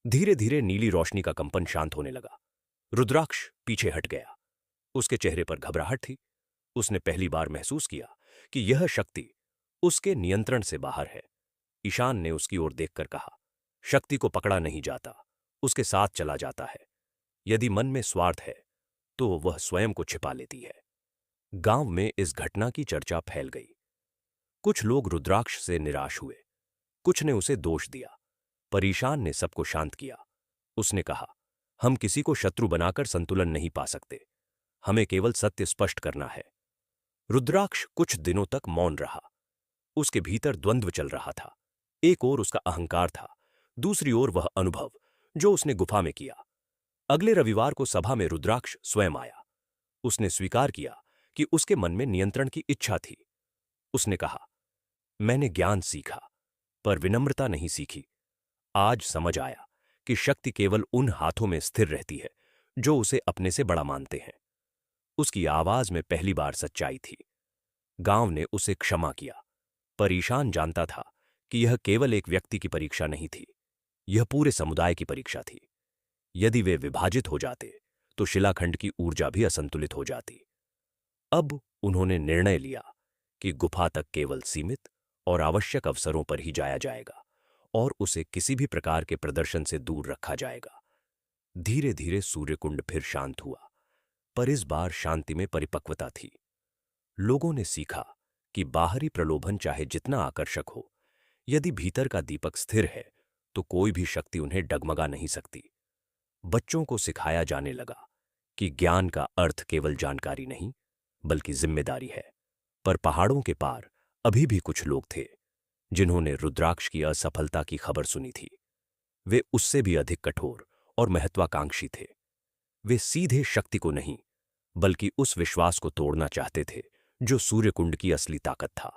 Speaker 1: धीरे धीरे नीली रोशनी का कंपन शांत होने लगा। रुद्राक्ष पीछे हट गया। उसके चेहरे पर घबराहट थी। उसने पहली बार महसूस किया कि यह शक्ति उसके नियंत्रण से बाहर है। ईशान ने उसकी ओर देखकर कहा, शक्ति को पकड़ा नहीं जाता, उसके साथ चला जाता है। यदि मन में स्वार्थ है तो वह स्वयं को छिपा लेती है। गांव में इस घटना की चर्चा फैल गई। कुछ लोग रुद्राक्ष से निराश हुए, कुछ ने उसे दोष दिया, पर ईशान ने सबको शांत किया। उसने कहा, हम किसी को शत्रु बनाकर संतुलन नहीं पा सकते, हमें केवल सत्य स्पष्ट करना है। रुद्राक्ष कुछ दिनों तक मौन रहा। उसके भीतर द्वंद्व चल रहा था। एक ओर उसका अहंकार था, दूसरी ओर वह अनुभव जो उसने गुफा में किया। अगले रविवार को सभा में रुद्राक्ष स्वयं आया। उसने स्वीकार किया कि उसके मन में नियंत्रण की इच्छा थी। उसने कहा, मैंने ज्ञान सीखा, पर विनम्रता नहीं सीखी। आज समझ आया कि शक्ति केवल उन हाथों में स्थिर रहती है जो उसे अपने से बड़ा मानते हैं। उसकी आवाज में पहली बार सच्चाई थी। गांव ने उसे क्षमा किया, पर ईशान जानता था कि यह केवल एक व्यक्ति की परीक्षा नहीं थी, यह पूरे समुदाय की परीक्षा थी। यदि वे विभाजित हो जाते तो शिलाखंड की ऊर्जा भी असंतुलित हो जाती। अब उन्होंने निर्णय लिया कि गुफा तक केवल सीमित और आवश्यक अवसरों पर ही जाया जाएगा और उसे किसी भी प्रकार के प्रदर्शन से दूर रखा जाएगा। धीरे धीरे सूर्यकुंड फिर शांत हुआ, पर इस बार शांति में परिपक्वता थी। लोगों ने सीखा कि बाहरी प्रलोभन चाहे जितना आकर्षक हो, यदि भीतर का दीपक स्थिर है तो कोई भी शक्ति उन्हें डगमगा नहीं सकती। बच्चों को सिखाया जाने लगा कि ज्ञान का अर्थ केवल जानकारी नहीं, बल्कि जिम्मेदारी है। पर पहाड़ों के पार अभी भी कुछ लोग थे जिन्होंने रुद्राक्ष की असफलता की खबर सुनी थी। वे उससे भी अधिक कठोर और महत्वाकांक्षी थे। वे सीधे शक्ति को नहीं, बल्कि उस विश्वास को तोड़ना चाहते थे जो सूर्यकुंड की असली ताकत था।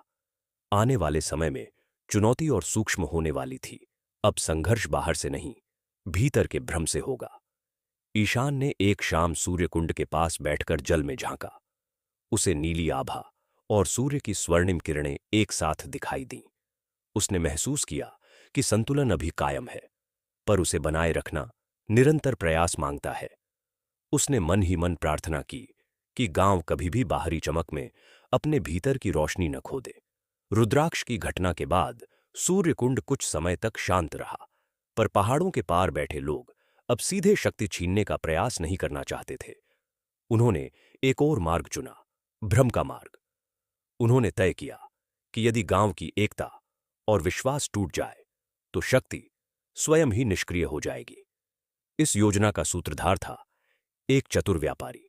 Speaker 1: आने वाले समय में चुनौती और सूक्ष्म होने वाली थी। अब संघर्ष बाहर से नहीं, भीतर के भ्रम से होगा। ईशान ने एक शाम सूर्यकुंड के पास बैठकर जल में झांका। उसे नीली आभा और सूर्य की स्वर्णिम किरणें एक साथ दिखाई दीं। उसने महसूस किया कि संतुलन अभी कायम है, पर उसे बनाए रखना निरंतर प्रयास मांगता है। उसने मन ही मन प्रार्थना की कि गांव कभी भी बाहरी चमक में अपने भीतर की रोशनी न खो दे। रुद्राक्ष की घटना के बाद सूर्यकुंड कुछ समय तक शांत रहा, पर पहाड़ों के पार बैठे लोग अब सीधे शक्ति छीनने का प्रयास नहीं करना चाहते थे। उन्होंने एक और मार्ग चुना, भ्रम का मार्ग। उन्होंने तय किया कि यदि गांव की एकता और विश्वास टूट जाए तो शक्ति स्वयं ही निष्क्रिय हो जाएगी। इस योजना का सूत्रधार था एक चतुर व्यापारी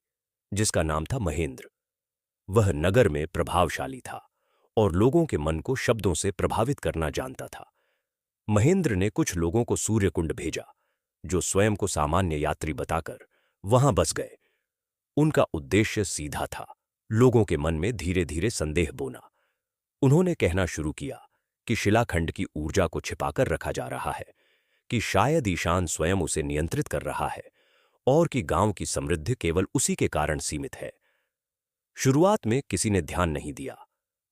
Speaker 1: जिसका नाम था महेंद्र। वह नगर में प्रभावशाली था और लोगों के मन को शब्दों से प्रभावित करना जानता था। महेंद्र ने कुछ लोगों को सूर्यकुंड भेजा, जो स्वयं को सामान्य यात्री बताकर वहां बस गए। उनका उद्देश्य सीधा था, लोगों के मन में धीरे धीरे संदेह बोना। उन्होंने कहना शुरू किया कि शिलाखंड की ऊर्जा को छिपाकर रखा जा रहा है, कि शायद ईशान स्वयं उसे नियंत्रित कर रहा है और कि गांव की समृद्धि केवल उसी के कारण सीमित है। शुरुआत में किसी ने ध्यान नहीं दिया,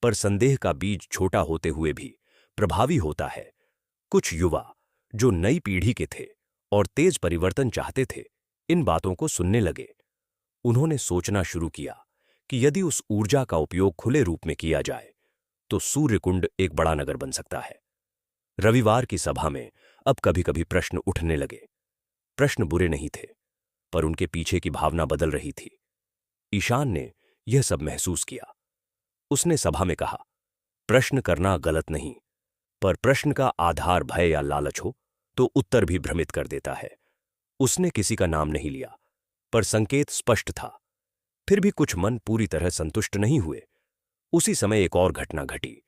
Speaker 1: पर संदेह का बीज छोटा होते हुए भी प्रभावी होता है। कुछ युवा जो नई पीढ़ी के थे और तेज परिवर्तन चाहते थे, इन बातों को सुनने लगे। उन्होंने सोचना शुरू किया कि यदि उस ऊर्जा का उपयोग खुले रूप में किया जाए तो सूर्यकुंड एक बड़ा नगर बन सकता है। रविवार की सभा में अब कभी कभी प्रश्न उठने लगे। प्रश्न बुरे नहीं थे, पर उनके पीछे की भावना बदल रही थी। ईशान ने यह सब महसूस किया। उसने सभा में कहा, प्रश्न करना गलत नहीं, पर प्रश्न का आधार भय या लालच हो तो उत्तर भी भ्रमित कर देता है। उसने किसी का नाम नहीं लिया, पर संकेत स्पष्ट था। फिर भी कुछ मन पूरी तरह संतुष्ट नहीं हुए। उसी समय एक और घटना घटी।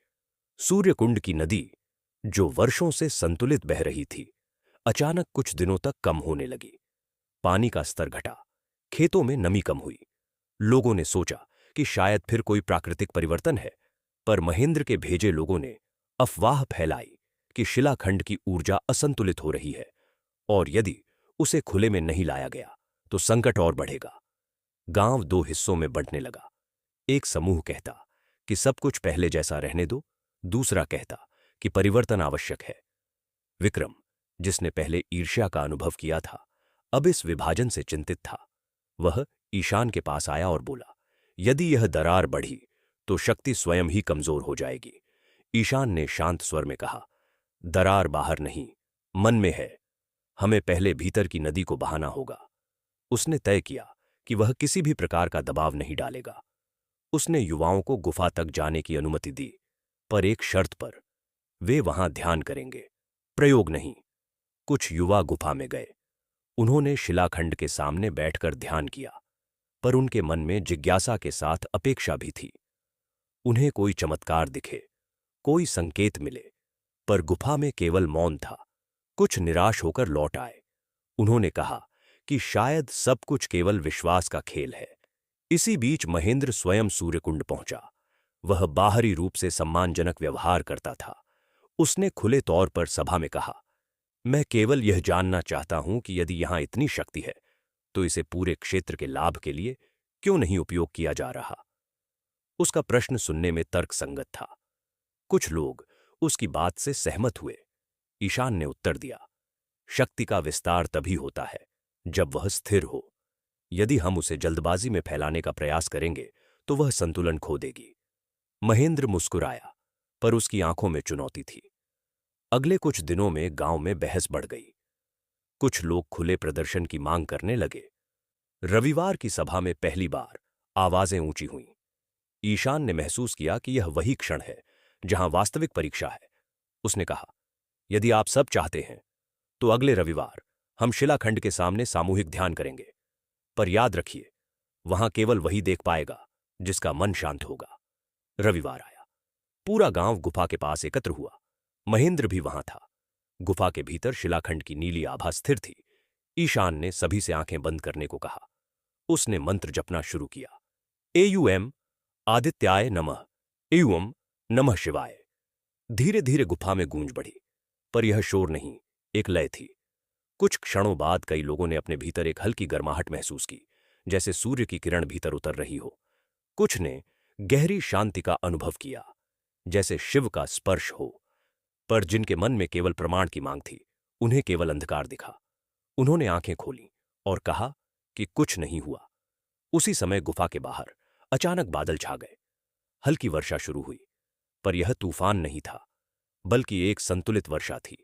Speaker 1: सूर्यकुंड की नदी, जो वर्षों से संतुलित बह रही थी, अचानक कुछ दिनों तक कम होने लगी। पानी का स्तर घटा, खेतों में नमी कम हुई। लोगों ने सोचा कि शायद फिर कोई प्राकृतिक परिवर्तन है, पर महेंद्र के भेजे लोगों ने अफवाह फैलाई कि शिलाखंड की ऊर्जा असंतुलित हो रही है और यदि उसे खुले में नहीं लाया गया तो संकट और बढ़ेगा। गांव दो हिस्सों में बंटने लगा। एक समूह कहता कि सब कुछ पहले जैसा रहने दो, दूसरा कहता कि परिवर्तन आवश्यक है। विक्रम, जिसने पहले ईर्ष्या का अनुभव किया था, अब इस विभाजन से चिंतित था। वह ईशान के पास आया और बोला, यदि यह दरार बढ़ी तो शक्ति स्वयं ही कमजोर हो जाएगी। ईशान ने शांत स्वर में कहा, दरार बाहर नहीं, मन में है। हमें पहले भीतर की नदी को बहाना होगा। उसने तय किया कि वह किसी भी प्रकार का दबाव नहीं डालेगा। उसने युवाओं को गुफा तक जाने की अनुमति दी, पर एक शर्त पर। वे वहां ध्यान करेंगे, प्रयोग नहीं। कुछ युवा गुफा में गए। उन्होंने शिलाखंड के सामने बैठकर ध्यान किया, पर उनके मन में जिज्ञासा के साथ अपेक्षा भी थी। उन्हें कोई चमत्कार दिखे, कोई संकेत मिले, पर गुफा में केवल मौन था। कुछ निराश होकर लौट आए। उन्होंने कहा कि शायद सब कुछ केवल विश्वास का खेल है। इसी बीच महेंद्र स्वयं सूर्यकुंड पहुंचा। वह बाहरी रूप से सम्मानजनक व्यवहार करता था। उसने खुले तौर पर सभा में कहा, मैं केवल यह जानना चाहता हूं कि यदि यहां इतनी शक्ति है तो इसे पूरे क्षेत्र के लाभ के लिए क्यों नहीं उपयोग किया जा रहा। उसका प्रश्न सुनने में तर्कसंगत था। कुछ लोग उसकी बात से सहमत हुए। ईशान ने उत्तर दिया, शक्ति का विस्तार तभी होता है जब वह स्थिर हो। यदि हम उसे जल्दबाजी में फैलाने का प्रयास करेंगे तो वह संतुलन खो देगी। महेंद्र मुस्कुराया, पर उसकी आंखों में चुनौती थी। अगले कुछ दिनों में गांव में बहस बढ़ गई। कुछ लोग खुले प्रदर्शन की मांग करने लगे। रविवार की सभा में पहली बार आवाजें ऊंची हुईं। ईशान ने महसूस किया कि यह वही क्षण है जहां वास्तविक परीक्षा है। उसने कहा, यदि आप सब चाहते हैं तो अगले रविवार हम शिलाखंड के सामने सामूहिक ध्यान करेंगे, पर याद रखिए, वहां केवल वही देख पाएगा जिसका मन शांत होगा। रविवार आया। पूरा गांव गुफा के पास एकत्र हुआ। महेंद्र भी वहां था। गुफा के भीतर शिलाखंड की नीली आभा स्थिर थी। ईशान ने सभी से आंखें बंद करने को कहा। उसने मंत्र जपना शुरू किया। एयूएम आदित्याय नमः, एयूम नमः शिवाय। धीरे धीरे गुफा में गूंज बढ़ी, पर यह शोर नहीं, एक लय थी। कुछ क्षणों बाद कई लोगों ने अपने भीतर एक हल्की गर्माहट महसूस की, जैसे सूर्य की किरण भीतर उतर रही हो। कुछ ने गहरी शांति का अनुभव किया, जैसे शिव का स्पर्श हो। पर जिनके मन में केवल प्रमाण की मांग थी, उन्हें केवल अंधकार दिखा। उन्होंने आंखें खोलीं और कहा कि कुछ नहीं हुआ। उसी समय गुफा के बाहर अचानक बादल छा गए। हल्की वर्षा शुरू हुई, पर यह तूफान नहीं था, बल्कि एक संतुलित वर्षा थी।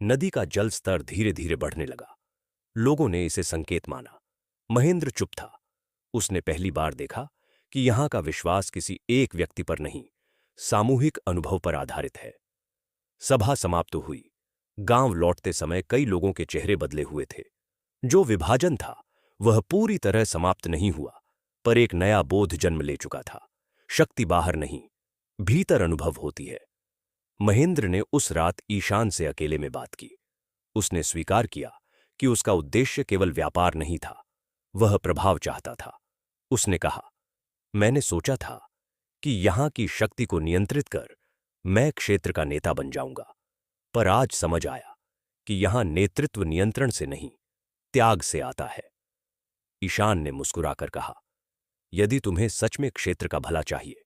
Speaker 1: नदी का जल स्तर धीरे धीरे बढ़ने लगा। लोगों ने इसे संकेत माना। महेंद्र चुप था। उसने पहली बार देखा कि यहां का विश्वास किसी एक व्यक्ति पर नहीं, सामूहिक अनुभव पर आधारित है। सभा समाप्त हुई। गांव लौटते समय कई लोगों के चेहरे बदले हुए थे। जो विभाजन था वह पूरी तरह समाप्त नहीं हुआ, पर एक नया बोध जन्म ले चुका था। शक्ति बाहर नहीं, भीतर अनुभव होती है। महेंद्र ने उस रात ईशान से अकेले में बात की। उसने स्वीकार किया कि उसका उद्देश्य केवल व्यापार नहीं था, वह प्रभाव चाहता था। उसने कहा, मैंने सोचा था कि यहां की शक्ति को नियंत्रित कर मैं क्षेत्र का नेता बन जाऊंगा, पर आज समझ आया कि यहां नेतृत्व नियंत्रण से नहीं, त्याग से आता है। ईशान ने मुस्कुराकर कहा, यदि तुम्हें सच में क्षेत्र का भला चाहिए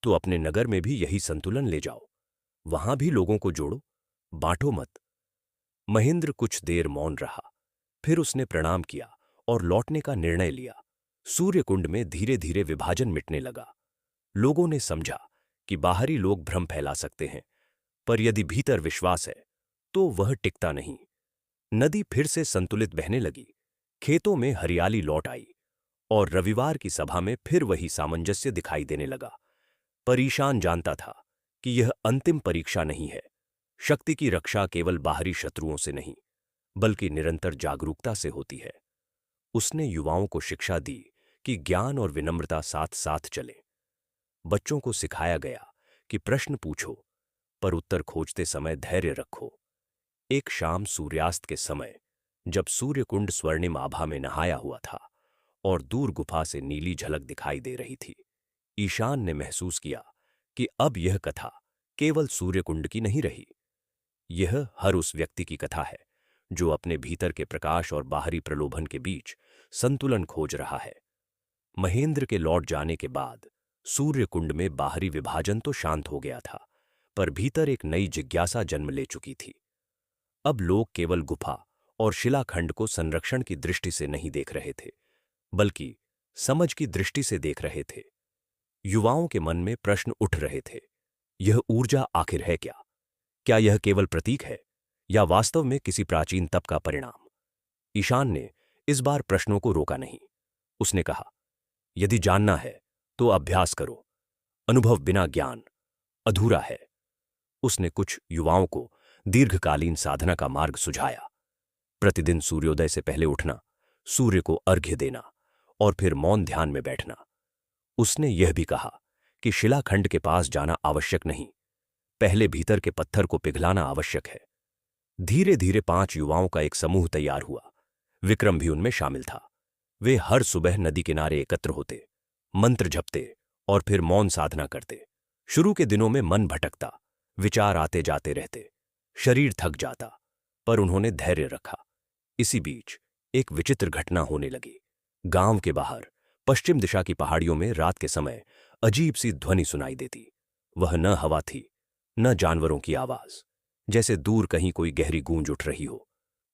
Speaker 1: तो अपने नगर में भी यही संतुलन ले जाओ। वहां भी लोगों को जोड़ो, बांटो मत। महेंद्र कुछ देर मौन रहा, फिर उसने प्रणाम किया और लौटने का निर्णय लिया। सूर्यकुंड में धीरे धीरे विभाजन मिटने लगा। लोगों ने समझा कि बाहरी लोग भ्रम फैला सकते हैं, पर यदि भीतर विश्वास है तो वह टिकता नहीं। नदी फिर से संतुलित बहने लगी, खेतों में हरियाली लौट आई और रविवार की सभा में फिर वही सामंजस्य दिखाई देने लगा। पर ईशान जानता था कि यह अंतिम परीक्षा नहीं है। शक्ति की रक्षा केवल बाहरी शत्रुओं से नहीं, बल्कि निरंतर जागरूकता से होती है। उसने युवाओं को शिक्षा दी कि ज्ञान और विनम्रता साथ साथ चले। बच्चों को सिखाया गया कि प्रश्न पूछो, पर उत्तर खोजते समय धैर्य रखो। एक शाम सूर्यास्त के समय, जब सूर्यकुंड स्वर्णिम आभा में नहाया हुआ था और दूर गुफा से नीली झलक दिखाई दे रही थी, ईशान ने महसूस किया कि अब यह कथा केवल सूर्यकुंड की नहीं रही। यह हर उस व्यक्ति की कथा है जो अपने भीतर के प्रकाश और बाहरी प्रलोभन के बीच संतुलन खोज रहा है। महेंद्र के लौट जाने के बाद सूर्यकुंड में बाहरी विभाजन तो शांत हो गया था, पर भीतर एक नई जिज्ञासा जन्म ले चुकी थी। अब लोग केवल गुफा और शिलाखंड को संरक्षण की दृष्टि से नहीं देख रहे थे, बल्कि समझ की दृष्टि से देख रहे थे। युवाओं के मन में प्रश्न उठ रहे थे, यह ऊर्जा आखिर है क्या? क्या यह केवल प्रतीक है या वास्तव में किसी प्राचीन तप का परिणाम? ईशान ने इस बार प्रश्नों को रोका नहीं। उसने कहा, यदि जानना है तो अभ्यास करो, अनुभव बिना ज्ञान अधूरा है। उसने कुछ युवाओं को दीर्घकालीन साधना का मार्ग सुझाया। प्रतिदिन सूर्योदय से पहले उठना, सूर्य को अर्घ्य देना और फिर मौन ध्यान में बैठना। उसने यह भी कहा कि शिलाखंड के पास जाना आवश्यक नहीं, पहले भीतर के पत्थर को पिघलाना आवश्यक है। धीरे धीरे 5 युवाओं का एक समूह तैयार हुआ। विक्रम भी उनमें शामिल था। वे हर सुबह नदी किनारे एकत्र होते, मंत्र जपते और फिर मौन साधना करते। शुरू के दिनों में मन भटकता, विचार आते जाते रहते, शरीर थक जाता, पर उन्होंने धैर्य रखा। इसी बीच एक विचित्र घटना होने लगी। गांव के बाहर पश्चिम दिशा की पहाड़ियों में रात के समय अजीब सी ध्वनि सुनाई देती। वह न हवा थी, न जानवरों की आवाज, जैसे दूर कहीं कोई गहरी गूंज उठ रही हो।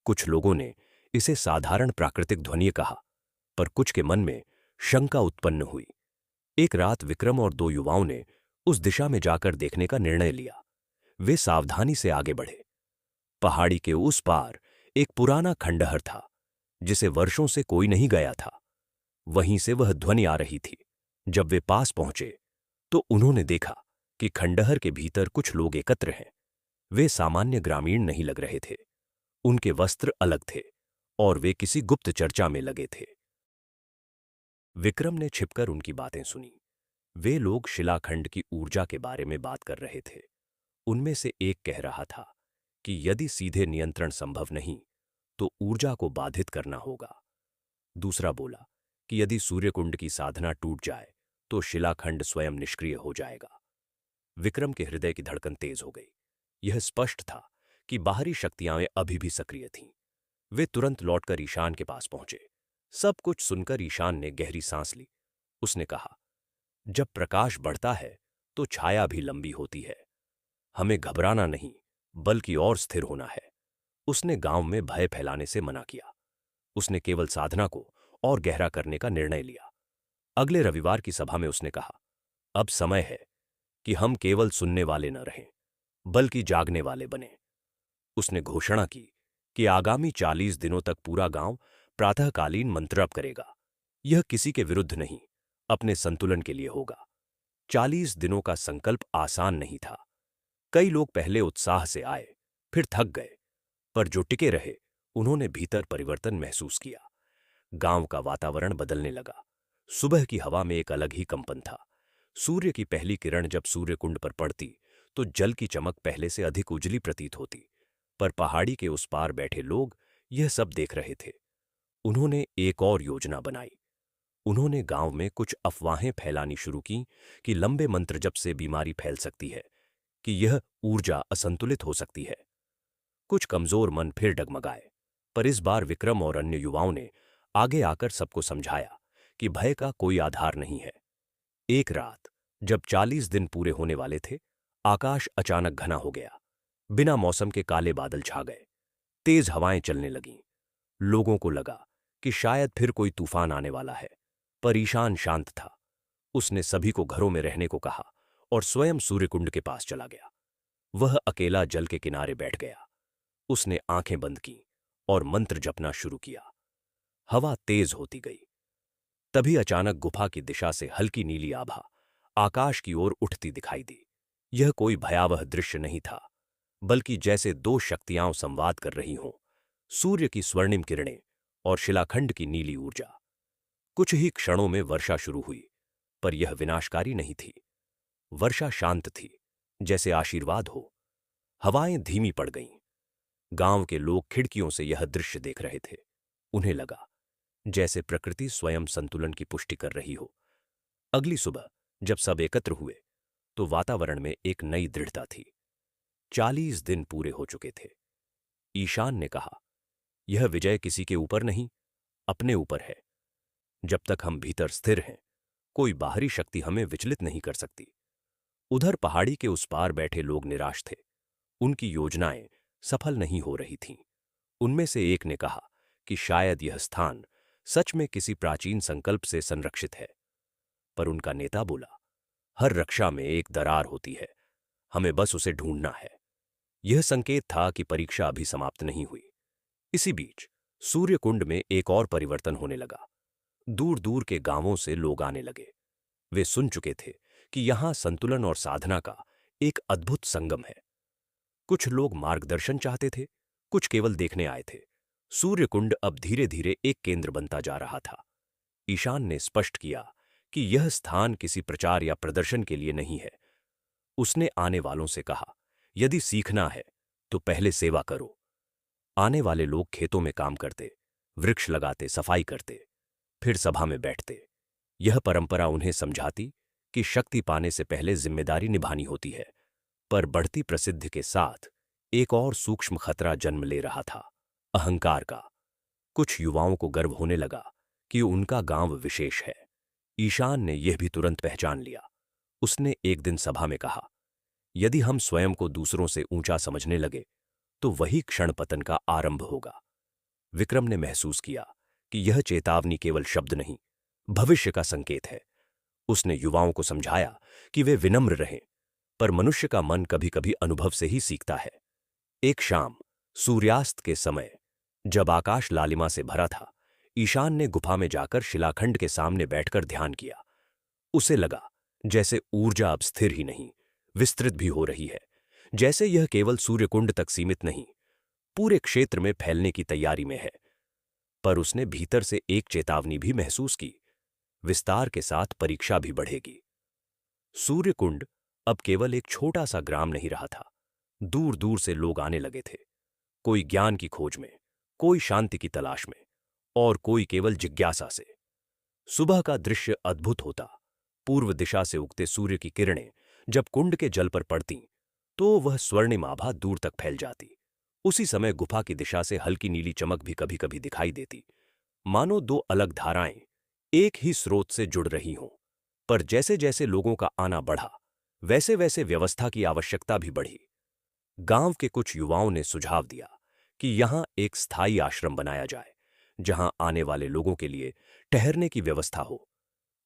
Speaker 1: कुछ लोगों ने इसे साधारण प्राकृतिक ध्वनि कहा, पर कुछ के मन में शंका उत्पन्न हुई। एक रात विक्रम और 2 युवाओं ने उस दिशा में जाकर देखने का निर्णय लिया। वे सावधानी से आगे बढ़े। पहाड़ी के उस पार एक पुराना खंडहर था, जिसे वर्षों से कोई नहीं गया था। वहीं से वह ध्वनि आ रही थी। जब वे पास पहुंचे तो उन्होंने देखा कि खंडहर के भीतर कुछ लोग एकत्र हैं। वे सामान्य ग्रामीण नहीं लग रहे थे। उनके वस्त्र अलग थे और वे किसी गुप्त चर्चा में लगे थे। विक्रम ने छिपकर उनकी बातें सुनी। वे लोग शिलाखंड की ऊर्जा के बारे में बात कर रहे थे। उनमें से एक कह रहा था कि यदि सीधे नियंत्रण संभव नहीं तो ऊर्जा को बाधित करना होगा। दूसरा बोला कि यदि सूर्यकुंड की साधना टूट जाए तो शिलाखंड स्वयं निष्क्रिय हो जाएगा। विक्रम के हृदय की धड़कन तेज हो गई। यह स्पष्ट था कि बाहरी शक्तियां अभी भी सक्रिय थीं। वे तुरंत लौटकर ईशान के पास पहुंचे। सब कुछ सुनकर ईशान ने गहरी सांस ली। उसने कहा, जब प्रकाश बढ़ता है तो छाया भी लंबी होती है। हमें घबराना नहीं, बल्कि और स्थिर होना है। उसने गांव में भय फैलाने से मना किया। उसने केवल साधना को और गहरा करने का निर्णय लिया। अगले रविवार की सभा में उसने कहा, अब समय है कि हम केवल सुनने वाले न रहें, बल्कि जागने वाले बने। उसने घोषणा की कि आगामी 40 दिनों तक पूरा गांव प्रातःकालीन मंत्रप करेगा। यह किसी के विरुद्ध नहीं, अपने संतुलन के लिए होगा। 40 दिनों का संकल्प आसान नहीं था। कई लोग पहले उत्साह से आए, फिर थक गए, पर जो टिके रहे उन्होंने भीतर परिवर्तन महसूस किया। गांव का वातावरण बदलने लगा। सुबह की हवा में एक अलग ही कंपन था। सूर्य की पहली किरण जब सूर्यकुंड पर पड़ती तो जल की चमक पहले से अधिक उजली प्रतीत होती। पर पहाड़ी के उस पार बैठे लोग यह सब देख रहे थे। उन्होंने एक और योजना बनाई। उन्होंने गांव में कुछ अफवाहें फैलानी शुरू की कि लंबे मंत्र जप से बीमारी फैल सकती है, कि यह ऊर्जा असंतुलित हो सकती है। कुछ कमजोर मन फिर डगमगाए, पर इस बार विक्रम और अन्य युवाओं ने आगे आकर सबको समझाया कि भय का कोई आधार नहीं है। एक रात, जब 40 दिन पूरे होने वाले थे, आकाश अचानक घना हो गया। बिना मौसम के काले बादल छा गए, तेज हवाएं चलने लगीं। लोगों को लगा कि शायद फिर कोई तूफान आने वाला है, पर ईशान शांत था। उसने सभी को घरों में रहने को कहा और स्वयं सूर्यकुंड के पास चला गया। वह अकेला जल के किनारे बैठ गया। उसने आंखें बंद की और मंत्र जपना शुरू किया। हवा तेज होती गई। तभी अचानक गुफा की दिशा से हल्की नीली आभा आकाश की ओर उठती दिखाई दी। यह कोई भयावह दृश्य नहीं था, बल्कि जैसे दो शक्तियां संवाद कर रही हों, सूर्य की स्वर्णिम किरणें और शिलाखंड की नीली ऊर्जा। कुछ ही क्षणों में वर्षा शुरू हुई, पर यह विनाशकारी नहीं थी। वर्षा शांत थी, जैसे आशीर्वाद हो। हवाएं धीमी पड़ गईं। गांव के लोग खिड़कियों से यह दृश्य देख रहे थे। उन्हें लगा जैसे प्रकृति स्वयं संतुलन की पुष्टि कर रही हो। अगली सुबह जब सब एकत्र हुए, तो वातावरण में एक नई दृढ़ता थी। 40 दिन पूरे हो चुके थे। ईशान ने कहा, यह विजय किसी के ऊपर नहीं, अपने ऊपर है। जब तक हम भीतर स्थिर हैं, कोई बाहरी शक्ति हमें विचलित नहीं कर सकती। उधर पहाड़ी के उस पार बैठे लोग निराश थे। उनकी योजनाएं सफल नहीं हो रही थीं। उनमें से एक ने कहा कि शायद यह स्थान सच में किसी प्राचीन संकल्प से संरक्षित है। पर उनका नेता बोला, हर रक्षा में एक दरार होती है, हमें बस उसे ढूंढना है। यह संकेत था कि परीक्षा अभी समाप्त नहीं हुई। इसी बीच सूर्यकुंड में एक और परिवर्तन होने लगा। दूर दूर के गांवों से लोग आने लगे। वे सुन चुके थे कि यहां संतुलन और साधना का एक अद्भुत संगम है। कुछ लोग मार्गदर्शन चाहते थे, कुछ केवल देखने आए थे। सूर्यकुंड अब धीरे धीरे एक केंद्र बनता जा रहा था। ईशान ने स्पष्ट किया कि यह स्थान किसी प्रचार या प्रदर्शन के लिए नहीं है। उसने आने वालों से कहा, यदि सीखना है तो पहले सेवा करो। आने वाले लोग खेतों में काम करते, वृक्ष लगाते, सफाई करते, फिर सभा में बैठते। यह परंपरा उन्हें समझाती कि शक्ति पाने से पहले जिम्मेदारी निभानी होती है। पर बढ़ती प्रसिद्धि के साथ एक और सूक्ष्म खतरा जन्म ले रहा था, अहंकार का। कुछ युवाओं को गर्व होने लगा कि उनका गांव विशेष है। ईशान ने यह भी तुरंत पहचान लिया। उसने एक दिन सभा में कहा, यदि हम स्वयं को दूसरों से ऊंचा समझने लगे तो वही क्षण पतन का आरंभ होगा। विक्रम ने महसूस किया कि यह चेतावनी केवल शब्द नहीं, भविष्य का संकेत है। उसने युवाओं को समझाया कि वे विनम्र रहें, पर मनुष्य का मन कभी कभी अनुभव से ही सीखता है। एक शाम सूर्यास्त के समय, जब आकाश लालिमा से भरा था, ईशान ने गुफा में जाकर शिलाखंड के सामने बैठकर ध्यान किया। उसे लगा जैसे ऊर्जा अब स्थिर ही नहीं, विस्तृत भी हो रही है। जैसे यह केवल सूर्यकुंड तक सीमित नहीं, पूरे क्षेत्र में फैलने की तैयारी में है। पर उसने भीतर से एक चेतावनी भी महसूस की, विस्तार के साथ परीक्षा भी बढ़ेगी। सूर्यकुंड अब केवल एक छोटा सा ग्राम नहीं रहा था। दूर दूर से लोग आने लगे थे, कोई ज्ञान की खोज में, कोई शांति की तलाश में, और कोई केवल जिज्ञासा से। सुबह का दृश्य अद्भुत होता। पूर्व दिशा से उगते सूर्य की किरणें जब कुंड के जल पर पड़तीं, तो वह स्वर्णिम आभा दूर तक फैल जाती। उसी समय गुफा की दिशा से हल्की नीली चमक भी कभी कभी दिखाई देती, मानो दो अलग धाराएं एक ही स्रोत से जुड़ रही हों। पर जैसे जैसे लोगों का आना बढ़ा, वैसे वैसे व्यवस्था की आवश्यकता भी बढ़ी। गांव के कुछ युवाओं ने सुझाव दिया कि यहां एक स्थायी आश्रम बनाया जाए, जहां आने वाले लोगों के लिए ठहरने की व्यवस्था हो।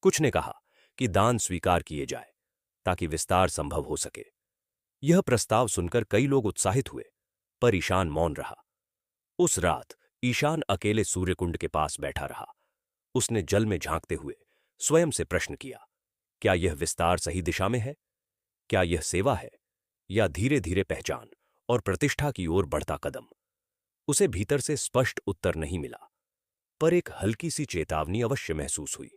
Speaker 1: कुछ ने कहा कि दान स्वीकार किए जाए, ताकि विस्तार संभव हो सके। यह प्रस्ताव सुनकर कई लोग उत्साहित हुए, पर ईशान मौन रहा। उस रात ईशान अकेले सूर्यकुंड के पास बैठा रहा। उसने जल में झांकते हुए स्वयं से प्रश्न किया, क्या यह विस्तार सही दिशा में है? क्या यह सेवा है, या धीरे धीरे पहचान और प्रतिष्ठा की ओर बढ़ता कदम? उसे भीतर से स्पष्ट उत्तर नहीं मिला, पर एक हल्की सी चेतावनी अवश्य महसूस हुई।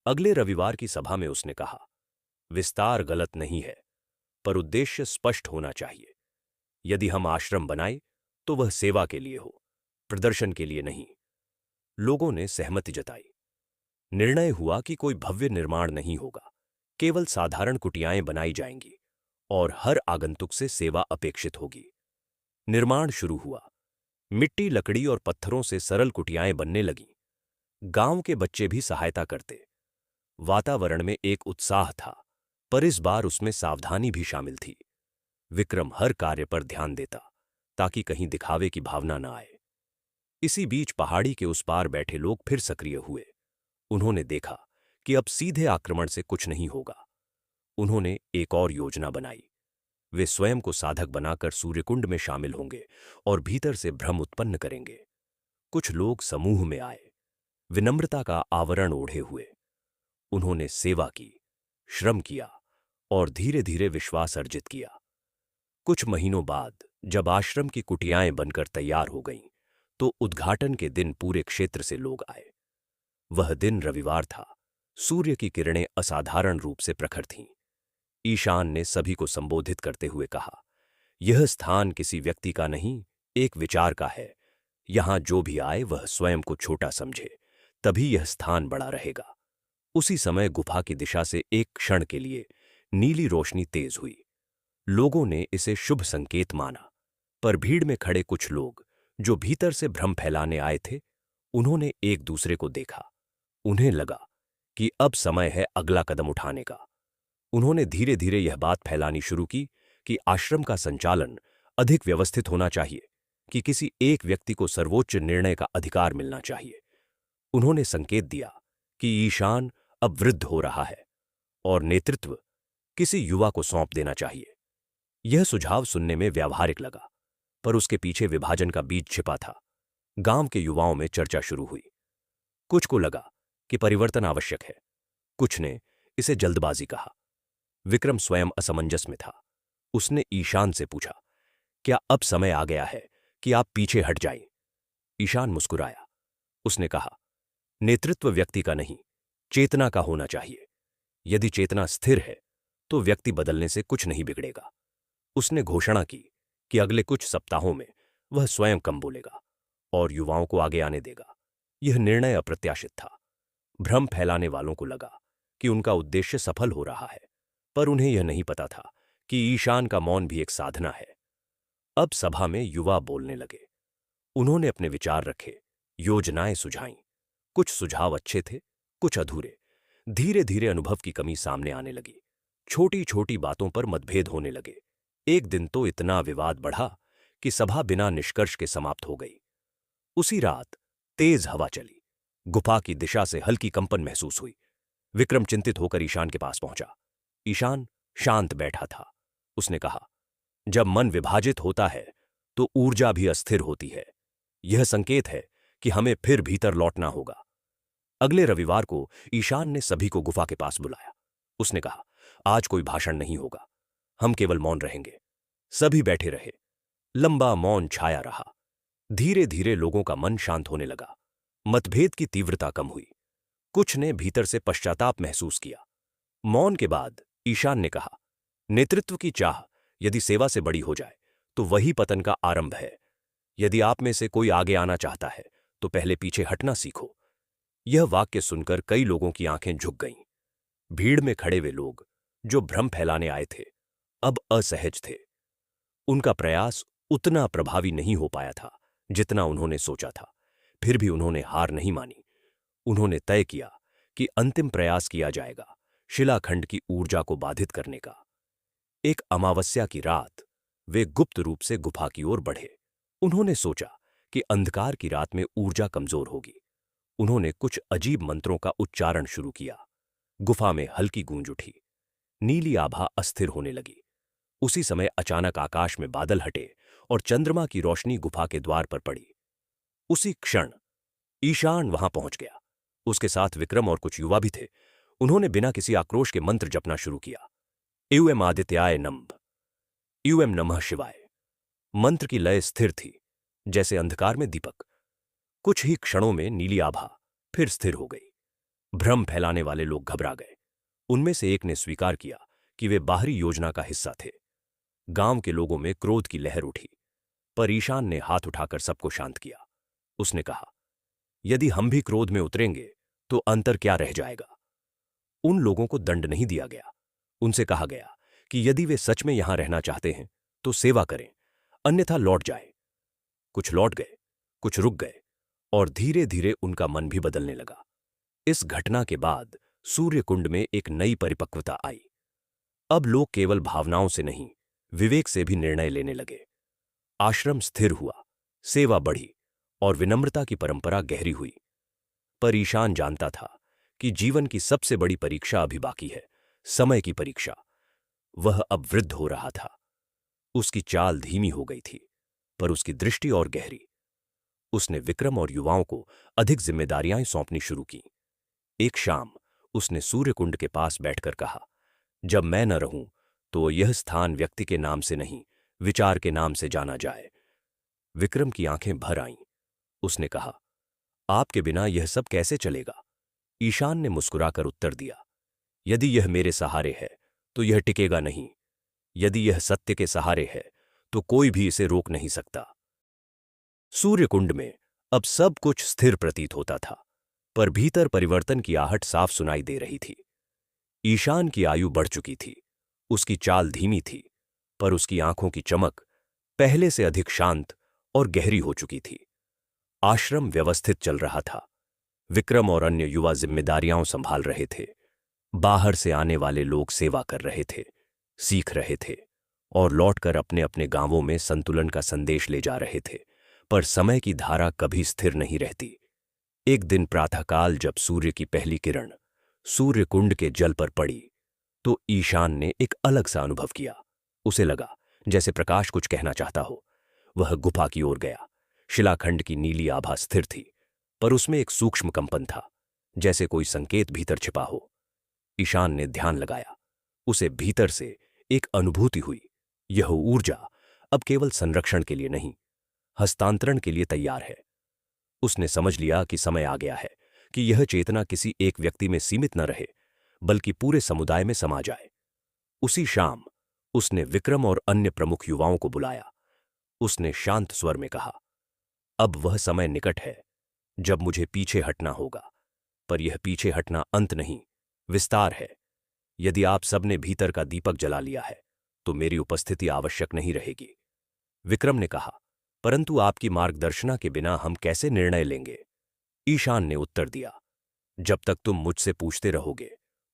Speaker 1: अगले रविवार की सभा में उसने कहा, विस्तार गलत नहीं है, पर उद्देश्य स्पष्ट होना चाहिए। यदि हम आश्रम बनाए तो वह सेवा के लिए हो, प्रदर्शन के लिए नहीं। लोगों ने सहमति जताई। निर्णय हुआ कि कोई भव्य निर्माण नहीं होगा, केवल साधारण कुटियाएं बनाई जाएंगी और हर आगंतुक से सेवा अपेक्षित होगी। निर्माण शुरू हुआ। मिट्टी, लकड़ी और पत्थरों से सरल कुटियाएं बनने लगीं। गांव के बच्चे भी सहायता करते। वातावरण में एक उत्साह था, पर इस बार उसमें सावधानी भी शामिल थी। विक्रम हर कार्य पर ध्यान देता, ताकि कहीं दिखावे की भावना न आए। इसी बीच पहाड़ी के उस पार बैठे लोग फिर सक्रिय हुए। उन्होंने देखा कि अब सीधे आक्रमण से कुछ नहीं होगा। उन्होंने एक और योजना बनाई। वे स्वयं को साधक बनाकर सूर्यकुंड में शामिल होंगे और भीतर से भ्रम उत्पन्न करेंगे। कुछ लोग समूह में आए, विनम्रता का आवरण ओढ़े हुए। उन्होंने सेवा की, श्रम किया और धीरे धीरे विश्वास अर्जित किया। कुछ महीनों बाद जब आश्रम की कुटियाएं बनकर तैयार हो गईं, तो उद्घाटन के दिन पूरे क्षेत्र से लोग आए। वह दिन रविवार था। सूर्य की किरणें असाधारण रूप से प्रखर थीं। ईशान ने सभी को संबोधित करते हुए कहा, यह स्थान किसी व्यक्ति का नहीं, एक विचार का है। यहां जो भी आए वह स्वयं को छोटा समझे, तभी यह स्थान बड़ा रहेगा। उसी समय गुफा की दिशा से एक क्षण के लिए नीली रोशनी तेज हुई। लोगों ने इसे शुभ संकेत माना, पर भीड़ में खड़े कुछ लोग, जो भीतर से भ्रम फैलाने आए थे, उन्होंने एक दूसरे को देखा। उन्हें लगा कि अब समय है अगला कदम उठाने का। उन्होंने धीरे धीरे यह बात फैलानी शुरू की कि आश्रम का संचालन अधिक व्यवस्थित होना चाहिए, कि किसी एक व्यक्ति को सर्वोच्च निर्णय का अधिकार मिलना चाहिए। उन्होंने संकेत दिया कि ईशान अब वृद्ध हो रहा है और नेतृत्व किसी युवा को सौंप देना चाहिए। यह सुझाव सुनने में व्यावहारिक लगा, पर उसके पीछे विभाजन का बीज छिपा था। गांव के युवाओं में चर्चा शुरू हुई। कुछ को लगा कि परिवर्तन आवश्यक है, कुछ ने इसे जल्दबाजी कहा। विक्रम स्वयं असमंजस में था। उसने ईशान से पूछा, क्या अब समय आ गया है कि आप पीछे हट जाएं? ईशान मुस्कुराया। उसने कहा, नेतृत्व व्यक्ति का नहीं, चेतना का होना चाहिए। यदि चेतना स्थिर है तो व्यक्ति बदलने से कुछ नहीं बिगड़ेगा। उसने घोषणा की कि अगले कुछ सप्ताहों में वह स्वयं कम बोलेगा और युवाओं को आगे आने देगा। यह निर्णय अप्रत्याशित था। भ्रम फैलाने वालों को लगा कि उनका उद्देश्य सफल हो रहा है, पर उन्हें यह नहीं पता था कि ईशान का मौन भी एक साधना है। अब सभा में युवा बोलने लगे। उन्होंने अपने विचार रखे, योजनाएं सुझाईं। कुछ सुझाव अच्छे थे, कुछ अधूरे। धीरे धीरे अनुभव की कमी सामने आने लगी। छोटी छोटी बातों पर मतभेद होने लगे। एक दिन तो इतना विवाद बढ़ा कि सभा बिना निष्कर्ष के समाप्त हो गई। उसी रात तेज हवा चली। गुफा की दिशा से हल्की कंपन महसूस हुई। विक्रम चिंतित होकर ईशान के पास पहुंचा। ईशान शांत बैठा था। उसने कहा, जब मन विभाजित होता है तो ऊर्जा भी अस्थिर होती है। यह संकेत है कि हमें फिर भीतर लौटना होगा। अगले रविवार को ईशान ने सभी को गुफा के पास बुलाया। उसने कहा, आज कोई भाषण नहीं होगा, हम केवल मौन रहेंगे। सभी बैठे रहे। लंबा मौन छाया रहा। धीरे धीरे लोगों का मन शांत होने लगा। मतभेद की तीव्रता कम हुई। कुछ ने भीतर से पश्चाताप महसूस किया। मौन के बाद ईशान ने कहा, नेतृत्व की चाह यदि सेवा से बड़ी हो जाए तो वही पतन का आरंभ है। यदि आप में से कोई आगे आना चाहता है तो पहले पीछे हटना सीखो। यह वाक्य सुनकर कई लोगों की आंखें झुक गईं। भीड़ में खड़े वे लोग जो भ्रम फैलाने आए थे, अब असहज थे। उनका प्रयास उतना प्रभावी नहीं हो पाया था जितना उन्होंने सोचा था। फिर भी उन्होंने हार नहीं मानी। उन्होंने तय किया कि अंतिम प्रयास किया जाएगा, शिलाखंड की ऊर्जा को बाधित करने का। एक अमावस्या की रात वे गुप्त रूप से गुफा की ओर बढ़े। उन्होंने सोचा कि अंधकार की रात में ऊर्जा कमजोर होगी। उन्होंने कुछ अजीब मंत्रों का उच्चारण शुरू किया। गुफा में हल्की गूंज उठी। नीली आभा अस्थिर होने लगी। उसी समय अचानक आकाश में बादल हटे और चंद्रमा की रोशनी गुफा के द्वार पर पड़ी। उसी क्षण ईशान वहां पहुंच गया। उसके साथ विक्रम और कुछ युवा भी थे। उन्होंने बिना किसी आक्रोश के मंत्र जपना शुरू किया। इवम आदित्याय नमः, इवम नमः शिवाय। मंत्र की लय स्थिर थी, जैसे अंधकार में दीपक। कुछ ही क्षणों में नीली आभा फिर स्थिर हो गई। भ्रम फैलाने वाले लोग घबरा गए। उनमें से एक ने स्वीकार किया कि वे बाहरी योजना का हिस्सा थे। गांव के लोगों में क्रोध की लहर उठी, पर ईशान ने हाथ उठाकर सबको शांत किया। उसने कहा, यदि हम भी क्रोध में उतरेंगे तो अंतर क्या रह जाएगा? उन लोगों को दंड नहीं दिया गया। उनसे कहा गया कि यदि वे सच में यहां रहना चाहते हैं तो सेवा करें, अन्यथा लौट जाए। कुछ लौट गए, कुछ रुक गए, और धीरे धीरे उनका मन भी बदलने लगा। इस घटना के बाद सूर्यकुंड में एक नई परिपक्वता आई। अब लोग केवल भावनाओं से नहीं, विवेक से भी निर्णय लेने लगे। आश्रम स्थिर हुआ, सेवा बढ़ी और विनम्रता की परंपरा गहरी हुई। पर ईशान जानता था कि जीवन की सबसे बड़ी परीक्षा अभी बाकी है, समय की परीक्षा। वह अब वृद्ध हो रहा था। उसकी चाल धीमी हो गई थी, पर उसकी दृष्टि और गहरी। उसने विक्रम और युवाओं को अधिक जिम्मेदारियां सौंपनी शुरू की। एक शाम उसने सूर्यकुंड के पास बैठकर कहा, जब मैं न रहूं तो यह स्थान व्यक्ति के नाम से नहीं, विचार के नाम से जाना जाए। विक्रम की आंखें भर आईं। उसने कहा, आपके बिना यह सब कैसे चलेगा? ईशान ने मुस्कुराकर उत्तर दिया, यदि यह मेरे सहारे है तो यह टिकेगा नहीं। यदि यह सत्य के सहारे है तो कोई भी इसे रोक नहीं सकता। सूर्यकुंड में अब सब कुछ स्थिर प्रतीत होता था, पर भीतर परिवर्तन की आहट साफ सुनाई दे रही थी। ईशान की आयु बढ़ चुकी थी, उसकी चाल धीमी थी, पर उसकी आंखों की चमक पहले से अधिक शांत और गहरी हो चुकी थी। आश्रम व्यवस्थित चल रहा था। विक्रम और अन्य युवा जिम्मेदारियां संभाल रहे थे। बाहर से आने वाले लोग सेवा कर रहे थे, सीख रहे थे और लौटकर अपने अपने गांवों में संतुलन का संदेश ले जा रहे थे। पर समय की धारा कभी स्थिर नहीं रहती। एक दिन प्रातःकाल जब सूर्य की पहली किरण सूर्यकुंड के जल पर पड़ी तो ईशान ने एक अलग सा अनुभव किया। उसे लगा जैसे प्रकाश कुछ कहना चाहता हो। वह गुफा की ओर गया। शिलाखंड की नीली आभा स्थिर थी, पर उसमें एक सूक्ष्म कंपन था, जैसे कोई संकेत भीतर छिपा हो। ईशान ने ध्यान लगाया। उसे भीतर से एक अनुभूति हुई। यह ऊर्जा अब केवल संरक्षण के लिए नहीं, हस्तांतरण के लिए तैयार है। उसने समझ लिया कि समय आ गया है कि यह चेतना किसी एक व्यक्ति में सीमित न रहे, बल्कि पूरे समुदाय में समा जाए। उसी शाम उसने विक्रम और अन्य प्रमुख युवाओं को बुलाया। उसने शांत स्वर में कहा, अब वह समय निकट है जब मुझे पीछे हटना होगा, पर यह पीछे हटना अंत नहीं, विस्तार है। यदि आप सबने भीतर का दीपक जला लिया है तो मेरी उपस्थिति आवश्यक नहीं रहेगी। विक्रम ने कहा, परंतु आपकी मार्गदर्शना के बिना हम कैसे निर्णय लेंगे? ईशान ने उत्तर दिया, जब तक तुम मुझसे पूछते रहोगे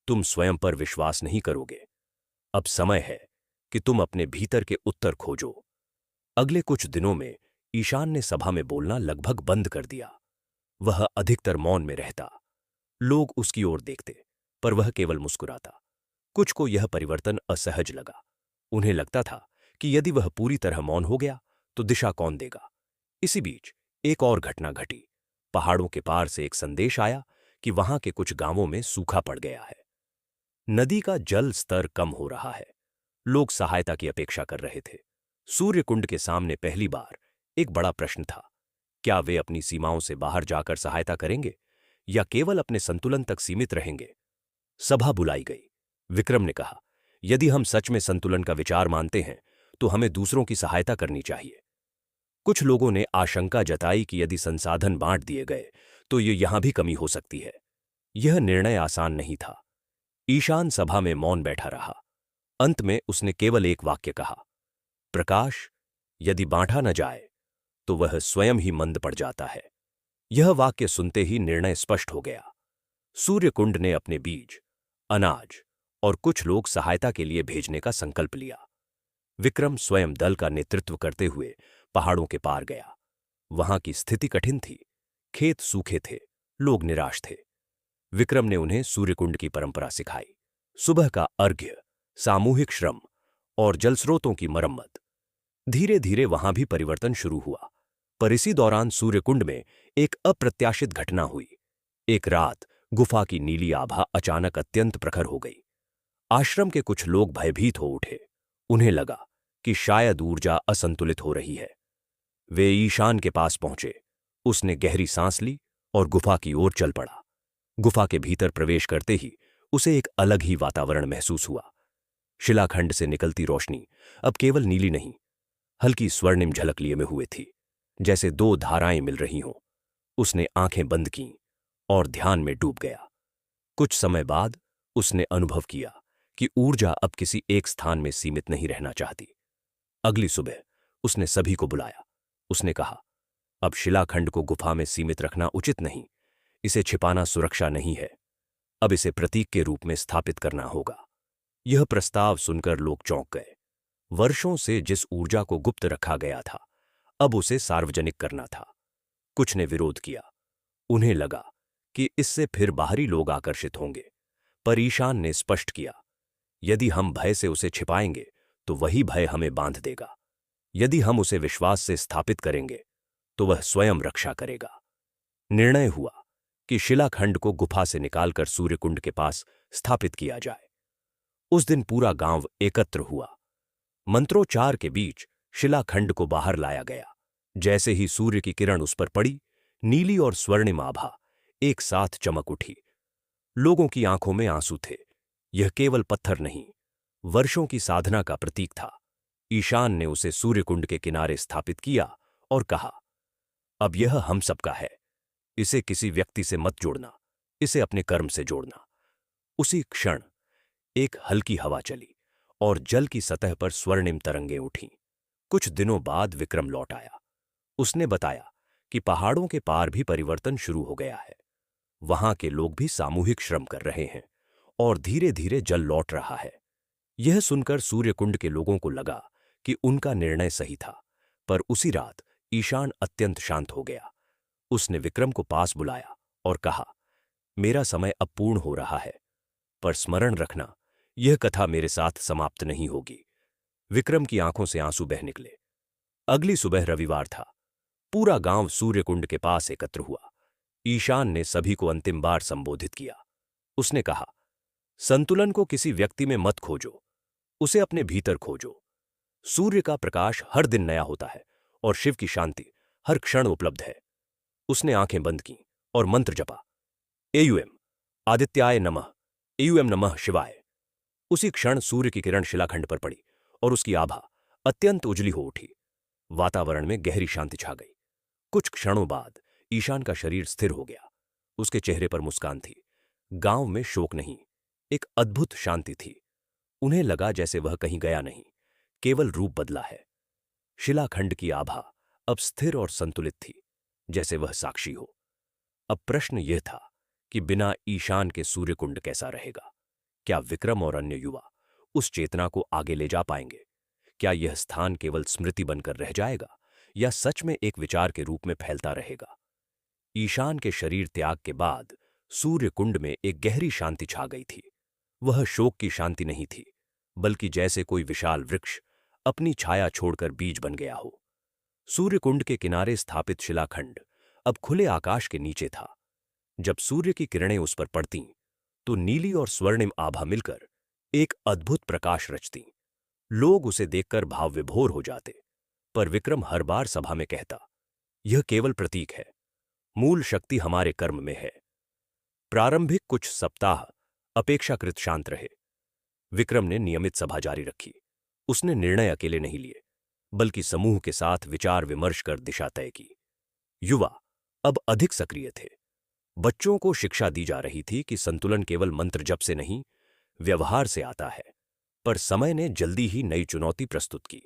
Speaker 1: तुम स्वयं पर विश्वास नहीं करोगे। अब समय है कि तुम अपने भीतर के उत्तर खोजो। अगले कुछ दिनों में ईशान ने सभा में बोलना लगभग बंद कर दिया। वह अधिकतर मौन में रहता। लोग उसकी ओर देखते, पर वह केवल मुस्कुराता। कुछ को यह परिवर्तन असहज लगा। उन्हें लगता था कि यदि वह पूरी तरह मौन हो गया तो दिशा कौन देगा। इसी बीच एक और घटना घटी। पहाड़ों के पार से एक संदेश आया कि वहां के कुछ गांवों में सूखा पड़ गया है। नदी का जल स्तर कम हो रहा है। लोग सहायता की अपेक्षा कर रहे थे। सूर्यकुंड के सामने पहली बार एक बड़ा प्रश्न था, क्या वे अपनी सीमाओं से बाहर जाकर सहायता करेंगे या केवल अपने संतुलन तक सीमित रहेंगे? सभा बुलाई गई। विक्रम ने कहा, यदि हम सच में संतुलन का विचार मानते हैं तो हमें दूसरों की सहायता करनी चाहिए। कुछ लोगों ने आशंका जताई कि यदि संसाधन बांट दिए गए तो ये यहां भी कमी हो सकती है। यह निर्णय आसान नहीं था। ईशान सभा में मौन बैठा रहा। अंत में उसने केवल एक वाक्य कहा, प्रकाश यदि बांटा न जाए तो वह स्वयं ही मंद पड़ जाता है। यह वाक्य सुनते ही निर्णय स्पष्ट हो गया। सूर्यकुंड ने अपने बीज, अनाज और कुछ लोग सहायता के लिए भेजने का संकल्प लिया। विक्रम स्वयं दल का नेतृत्व करते हुए पहाड़ों के पार गया। वहां की स्थिति कठिन थी। खेत सूखे थे, लोग निराश थे। विक्रम ने उन्हें सूर्यकुंड की परंपरा सिखाई। सुबह का अर्घ्य, सामूहिक श्रम और जलस्रोतों की मरम्मत। धीरे धीरे वहां भी परिवर्तन शुरू हुआ। पर इसी दौरान सूर्यकुंड में एक अप्रत्याशित घटना हुई। एक रात गुफा की नीली आभा अचानक अत्यंत प्रखर हो गई। आश्रम के कुछ लोग भयभीत हो उठे। उन्हें लगा कि शायद ऊर्जा असंतुलित हो रही है। वे ईशान के पास पहुंचे। उसने गहरी सांस ली और गुफा की ओर चल पड़ा। गुफा के भीतर प्रवेश करते ही उसे एक अलग ही वातावरण महसूस हुआ। शिलाखंड से निकलती रोशनी अब केवल नीली नहीं, हल्की स्वर्णिम झलक लिए में हुए थी, जैसे दो धाराएं मिल रही हों। उसने आंखें बंद कीं और ध्यान में डूब गया। कुछ समय बाद उसने अनुभव किया कि ऊर्जा अब किसी एक स्थान में सीमित नहीं रहना चाहती। अगली सुबह उसने सभी को बुलाया। उसने कहा, अब शिलाखंड को गुफा में सीमित रखना उचित नहीं, इसे छिपाना सुरक्षा नहीं है। अब इसे प्रतीक के रूप में स्थापित करना होगा। यह प्रस्ताव सुनकर लोग चौंक गए। वर्षों से जिस ऊर्जा को गुप्त रखा गया था, अब उसे सार्वजनिक करना था। कुछ ने विरोध किया। उन्हें लगा कि इससे फिर बाहरी लोग आकर्षित होंगे, पर ईशान ने स्पष्ट किया, यदि हम भय से उसे छिपाएंगे तो वही भय हमें बांध देगा। यदि हम उसे विश्वास से स्थापित करेंगे तो वह स्वयं रक्षा करेगा। निर्णय हुआ कि शिलाखंड को गुफा से निकालकर सूर्यकुंड के पास स्थापित किया जाए। उस दिन पूरा गांव एकत्र हुआ। मंत्रोच्चार के बीच शिलाखंड को बाहर लाया गया। जैसे ही सूर्य की किरण उस पर पड़ी, नीली और स्वर्णिम आभा एक साथ चमक उठी। लोगों की आंखों में आंसू थे। यह केवल पत्थर नहीं, वर्षों की साधना का प्रतीक था। ईशान ने उसे सूर्यकुंड के किनारे स्थापित किया और कहा, अब यह हम सबका है। इसे किसी व्यक्ति से मत जोड़ना, इसे अपने कर्म से जोड़ना। उसी क्षण एक हल्की हवा चली और जल की सतह पर स्वर्णिम तरंगें उठीं। कुछ दिनों बाद विक्रम लौट आया। उसने बताया कि पहाड़ों के पार भी परिवर्तन शुरू हो गया है। वहां के लोग भी सामूहिक श्रम कर रहे हैं और धीरे धीरे जल लौट रहा है। यह सुनकर सूर्यकुंड के लोगों को लगा कि उनका निर्णय सही था, पर उसी रात ईशान अत्यंत शांत हो गया। उसने विक्रम को पास बुलाया और कहा, मेरा समय अब पूर्ण हो रहा है, पर स्मरण रखना, यह कथा मेरे साथ समाप्त नहीं होगी। विक्रम की आंखों से आंसू बह निकले। अगली सुबह रविवार था। पूरा गांव सूर्यकुंड के पास एकत्र हुआ। ईशान ने सभी को अंतिम बार संबोधित किया। उसने कहा, संतुलन को किसी व्यक्ति में मत खोजो, उसे अपने भीतर खोजो। सूर्य का प्रकाश हर दिन नया होता है और शिव की शांति हर क्षण उपलब्ध है। उसने आंखें बंद कीं और मंत्र जपा, एयूएम आदित्याय नमः, एयूएम नमः शिवाय। उसी क्षण सूर्य की किरण शिलाखंड पर पड़ी और उसकी आभा अत्यंत उजली हो उठी। वातावरण में गहरी शांति छा गई। कुछ क्षणों बाद ईशान का शरीर स्थिर हो गया। उसके चेहरे पर मुस्कान थी। गांव में शोक नहीं, एक अद्भुत शांति थी। उन्हें लगा जैसे वह कहीं गया नहीं, केवल रूप बदला है। शिलाखंड की आभा अब स्थिर और संतुलित थी, जैसे वह साक्षी हो। अब प्रश्न यह था कि बिना ईशान के सूर्यकुंड कैसा रहेगा? क्या विक्रम और अन्य युवा उस चेतना को आगे ले जा पाएंगे? क्या यह स्थान केवल स्मृति बनकर रह जाएगा या सच में एक विचार के रूप में फैलता रहेगा? ईशान के शरीर त्याग के बाद सूर्यकुंड में एक गहरी शांति छा गई थी। वह शोक की शांति नहीं थी, बल्कि जैसे कोई विशाल वृक्ष अपनी छाया छोड़कर बीज बन गया हो। सूर्यकुंड के किनारे स्थापित शिलाखंड अब खुले आकाश के नीचे था। जब सूर्य की किरणें उस पर पड़तीं, तो नीली और स्वर्णिम आभा मिलकर एक अद्भुत प्रकाश रचतीं। लोग उसे देखकर भाव विभोर हो जाते, पर विक्रम हर बार सभा में कहता, यह केवल प्रतीक है, मूल शक्ति हमारे कर्म में है। प्रारंभिक कुछ सप्ताह अपेक्षाकृत शांत रहे। विक्रम ने नियमित सभा जारी रखी। उसने निर्णय अकेले नहीं लिए, बल्कि समूह के साथ विचार विमर्श कर दिशा तय की। युवा अब अधिक सक्रिय थे। बच्चों को शिक्षा दी जा रही थी कि संतुलन केवल मंत्र जप से नहीं, व्यवहार से आता है। पर समय ने जल्दी ही नई चुनौती प्रस्तुत की।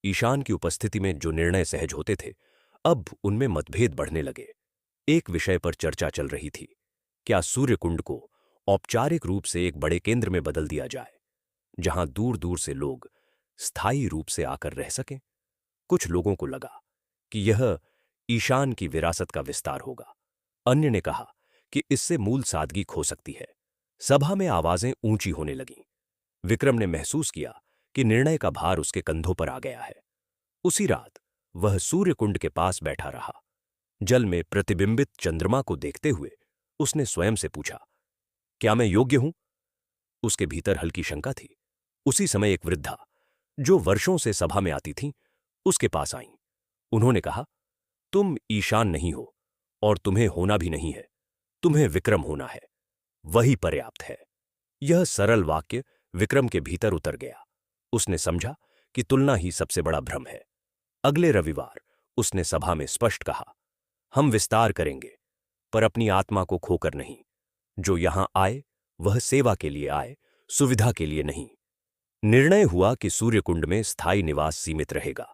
Speaker 1: ईशान की उपस्थिति में जो निर्णय सहज होते थे, अब उनमें मतभेद बढ़ने लगे। एक विषय पर चर्चा चल रही थी, क्या सूर्यकुंड को औपचारिक रूप से एक बड़े केंद्र में बदल दिया जाए, जहां दूर दूर से लोग स्थायी रूप से आकर रह सकें? कुछ लोगों को लगा कि यह ईशान की विरासत का विस्तार होगा। अन्य ने कहा कि इससे मूल सादगी खो सकती है। सभा में आवाजें ऊंची होने लगीं। विक्रम ने महसूस किया कि निर्णय का भार उसके कंधों पर आ गया है। उसी रात वह सूर्यकुंड के पास बैठा रहा। जल में प्रतिबिंबित चंद्रमा को देखते हुए उसने स्वयं से पूछा, क्या मैं योग्य हूं? उसके भीतर हल्की शंका थी। उसी समय एक वृद्धा, जो वर्षों से सभा में आती थीं, उसके पास आईं। उन्होंने कहा, तुम ईशान नहीं हो और तुम्हें होना भी नहीं है, तुम्हें विक्रम होना है, वही पर्याप्त है। यह सरल वाक्य विक्रम के भीतर उतर गया। उसने समझा कि तुलना ही सबसे बड़ा भ्रम है। अगले रविवार उसने सभा में स्पष्ट कहा, हम विस्तार करेंगे, पर अपनी आत्मा को खोकर नहीं। जो यहां आए वह सेवा के लिए आए, सुविधा के लिए नहीं। निर्णय हुआ कि सूर्यकुंड में स्थायी निवास सीमित रहेगा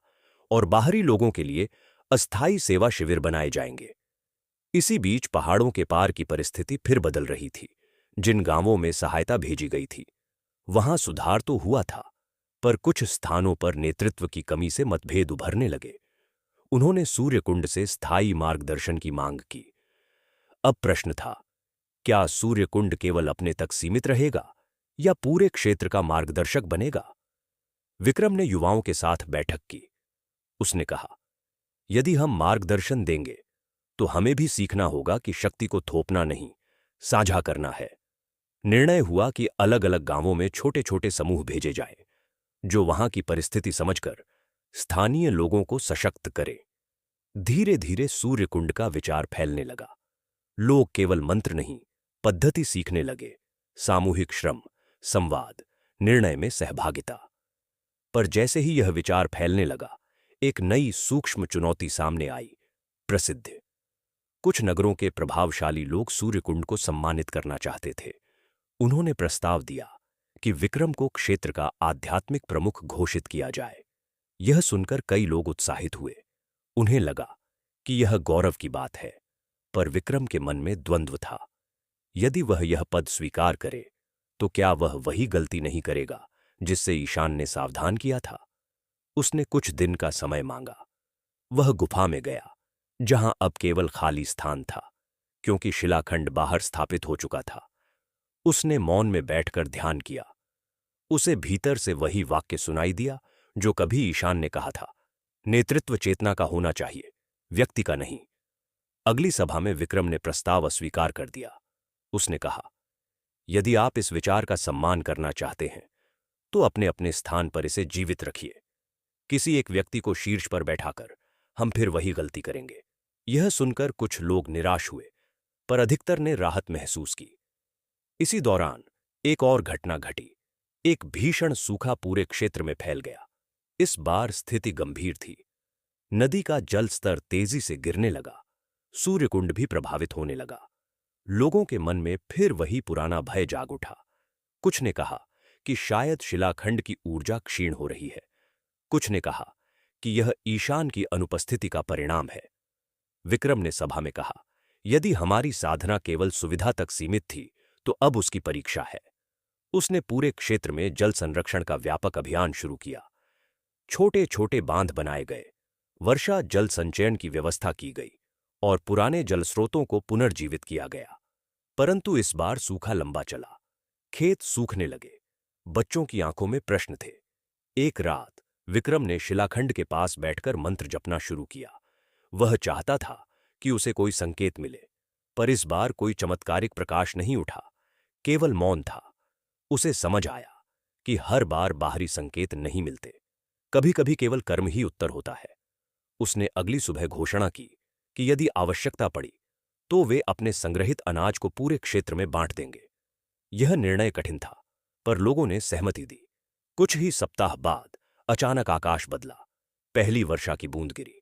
Speaker 1: और बाहरी लोगों के लिए अस्थायी सेवा शिविर बनाए जाएंगे। इसी बीच पहाड़ों के पार की परिस्थिति फिर बदल रही थी। जिन गांवों में सहायता भेजी गई थी वहां सुधार तो हुआ था, पर कुछ स्थानों पर नेतृत्व की कमी से मतभेद उभरने लगे। उन्होंने सूर्यकुंड से स्थायी मार्गदर्शन की मांग की। अब प्रश्न था, क्या सूर्यकुंड केवल अपने तक सीमित रहेगा या पूरे क्षेत्र का मार्गदर्शक बनेगा? विक्रम ने युवाओं के साथ बैठक की। उसने कहा, यदि हम मार्गदर्शन देंगे तो हमें भी सीखना होगा कि शक्ति को थोपना नहीं, साझा करना है। निर्णय हुआ कि अलग अलग गांवों में छोटे छोटे समूह भेजे जाएं, जो वहां की परिस्थिति समझकर स्थानीय लोगों को सशक्त करे। धीरे धीरे सूर्यकुंड का विचार फैलने लगा। लोग केवल मंत्र नहीं, पद्धति सीखने लगे। सामूहिक श्रम, संवाद, निर्णय में सहभागिता। पर जैसे ही यह विचार फैलने लगा, एक नई सूक्ष्म चुनौती सामने आई, प्रसिद्धि। कुछ नगरों के प्रभावशाली लोग सूर्यकुंड को सम्मानित करना चाहते थे। उन्होंने प्रस्ताव दिया कि विक्रम को क्षेत्र का आध्यात्मिक प्रमुख घोषित किया जाए। यह सुनकर कई लोग उत्साहित हुए। उन्हें लगा कि यह गौरव की बात है, पर विक्रम के मन में द्वंद्व था। यदि वह यह पद स्वीकार करे तो क्या वह वही गलती नहीं करेगा जिससे ईशान ने सावधान किया था? उसने कुछ दिन का समय मांगा। वह गुफा में गया, जहां अब केवल खाली स्थान था, क्योंकि शिलाखंड बाहर स्थापित हो चुका था। उसने मौन में बैठकर ध्यान किया। उसे भीतर से वही वाक्य सुनाई दिया जो कभी ईशान ने कहा था, नेतृत्व चेतना का होना चाहिए, व्यक्ति का नहीं। अगली सभा में विक्रम ने प्रस्ताव अस्वीकार कर दिया। उसने कहा, यदि आप इस विचार का सम्मान करना चाहते हैं तो अपने अपने स्थान पर इसे जीवित रखिए। किसी एक व्यक्ति को शीर्ष पर बैठाकर हम फिर वही गलती करेंगे। यह सुनकर कुछ लोग निराश हुए, पर अधिकतर ने राहत महसूस की। इसी दौरान एक और घटना घटी। एक भीषण सूखा पूरे क्षेत्र में फैल गया। इस बार स्थिति गंभीर थी। नदी का जल स्तर तेजी से गिरने लगा। सूर्यकुंड भी प्रभावित होने लगा। लोगों के मन में फिर वही पुराना भय जाग उठा। कुछ ने कहा कि शायद शिलाखंड की ऊर्जा क्षीण हो रही है। कुछ ने कहा कि यह ईशान की अनुपस्थिति का परिणाम है। विक्रम ने सभा में कहा, यदि हमारी साधना केवल सुविधा तक सीमित थी तो अब उसकी परीक्षा है। उसने पूरे क्षेत्र में जल संरक्षण का व्यापक अभियान शुरू किया। छोटे छोटे बांध बनाए गए, वर्षा जल संचयन की व्यवस्था की गई और पुराने जलस्रोतों को पुनर्जीवित किया गया। परंतु इस बार सूखा लंबा चला। खेत सूखने लगे। बच्चों की आंखों में प्रश्न थे। एक रात विक्रम ने शिलाखंड के पास बैठकर मंत्र जपना शुरू किया। वह चाहता था कि उसे कोई संकेत मिले, पर इस बार कोई चमत्कारिक प्रकाश नहीं उठा, केवल मौन था। उसे समझ आया कि हर बार बाहरी संकेत नहीं मिलते, कभी कभी केवल कर्म ही उत्तर होता है। उसने अगली सुबह घोषणा की कि यदि आवश्यकता पड़ी तो वे अपने संग्रहित अनाज को पूरे क्षेत्र में बांट देंगे। यह निर्णय कठिन था, पर लोगों ने सहमति दी। कुछ ही सप्ताह बाद अचानक आकाश बदला। पहली वर्षा की बूंद गिरी।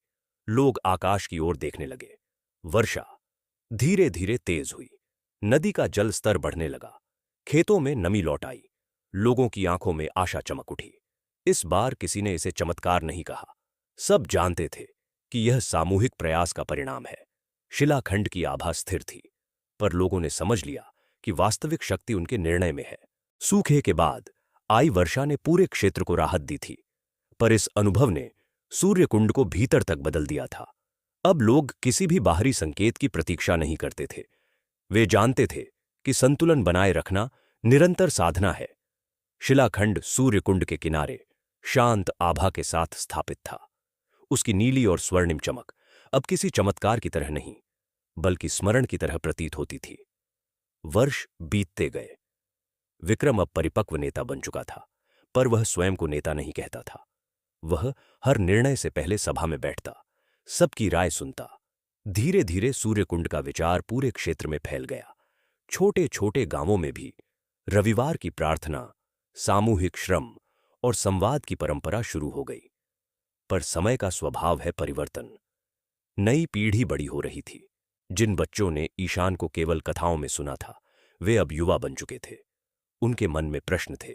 Speaker 1: लोग आकाश की ओर देखने लगे। वर्षा धीरे धीरे तेज हुई। नदी का जल स्तर बढ़ने लगा। खेतों में नमी लौट आई। लोगों की आंखों में आशा चमक उठी। इस बार किसी ने इसे चमत्कार नहीं कहा। सब जानते थे कि यह सामूहिक प्रयास का परिणाम है। शिलाखंड की आभा स्थिर थी, पर लोगों ने समझ लिया कि वास्तविक शक्ति उनके निर्णय में है। सूखे के बाद आई वर्षा ने पूरे क्षेत्र को राहत दी थी, पर इस अनुभव ने सूर्यकुंड को भीतर तक बदल दिया था। अब लोग किसी भी बाहरी संकेत की प्रतीक्षा नहीं करते थे। वे जानते थे कि संतुलन बनाए रखना निरंतर साधना है। शिलाखंड सूर्यकुंड के किनारे शांत आभा के साथ स्थापित था। उसकी नीली और स्वर्णिम चमक अब किसी चमत्कार की तरह नहीं, बल्कि स्मरण की तरह प्रतीत होती थी। वर्ष बीतते गए। विक्रम अब परिपक्व नेता बन चुका था, पर वह स्वयं को नेता नहीं कहता था। वह हर निर्णय से पहले सभा में बैठता, सबकी राय सुनता। धीरे धीरे सूर्यकुंड का विचार पूरे क्षेत्र में फैल गया। छोटे छोटे गांवों में भी रविवार की प्रार्थना, सामूहिक श्रम और संवाद की परंपरा शुरू हो गई। पर समय का स्वभाव है परिवर्तन। नई पीढ़ी बड़ी हो रही थी। जिन बच्चों ने ईशान को केवल कथाओं में सुना था, वे अब युवा बन चुके थे। उनके मन में प्रश्न थे।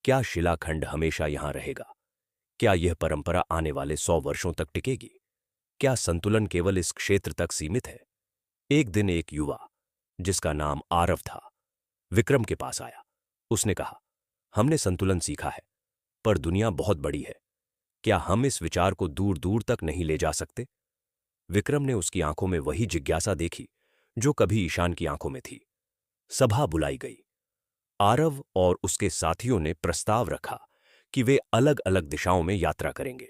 Speaker 1: क्या शिलाखंड हमेशा यहां रहेगा? क्या यह परंपरा आने वाले 100 वर्षों तक टिकेगी? क्या संतुलन केवल इस क्षेत्र तक सीमित है? एक दिन एक युवा, जिसका नाम आरव था, विक्रम के पास आया। उसने कहा, हमने संतुलन सीखा है, पर दुनिया बहुत बड़ी है। क्या हम इस विचार को दूर दूर तक नहीं ले जा सकते? विक्रम ने उसकी आंखों में वही जिज्ञासा देखी जो कभी ईशान की आंखों में थी। सभा बुलाई गई। आरव और उसके साथियों ने प्रस्ताव रखा कि वे अलग अलग दिशाओं में यात्रा करेंगे,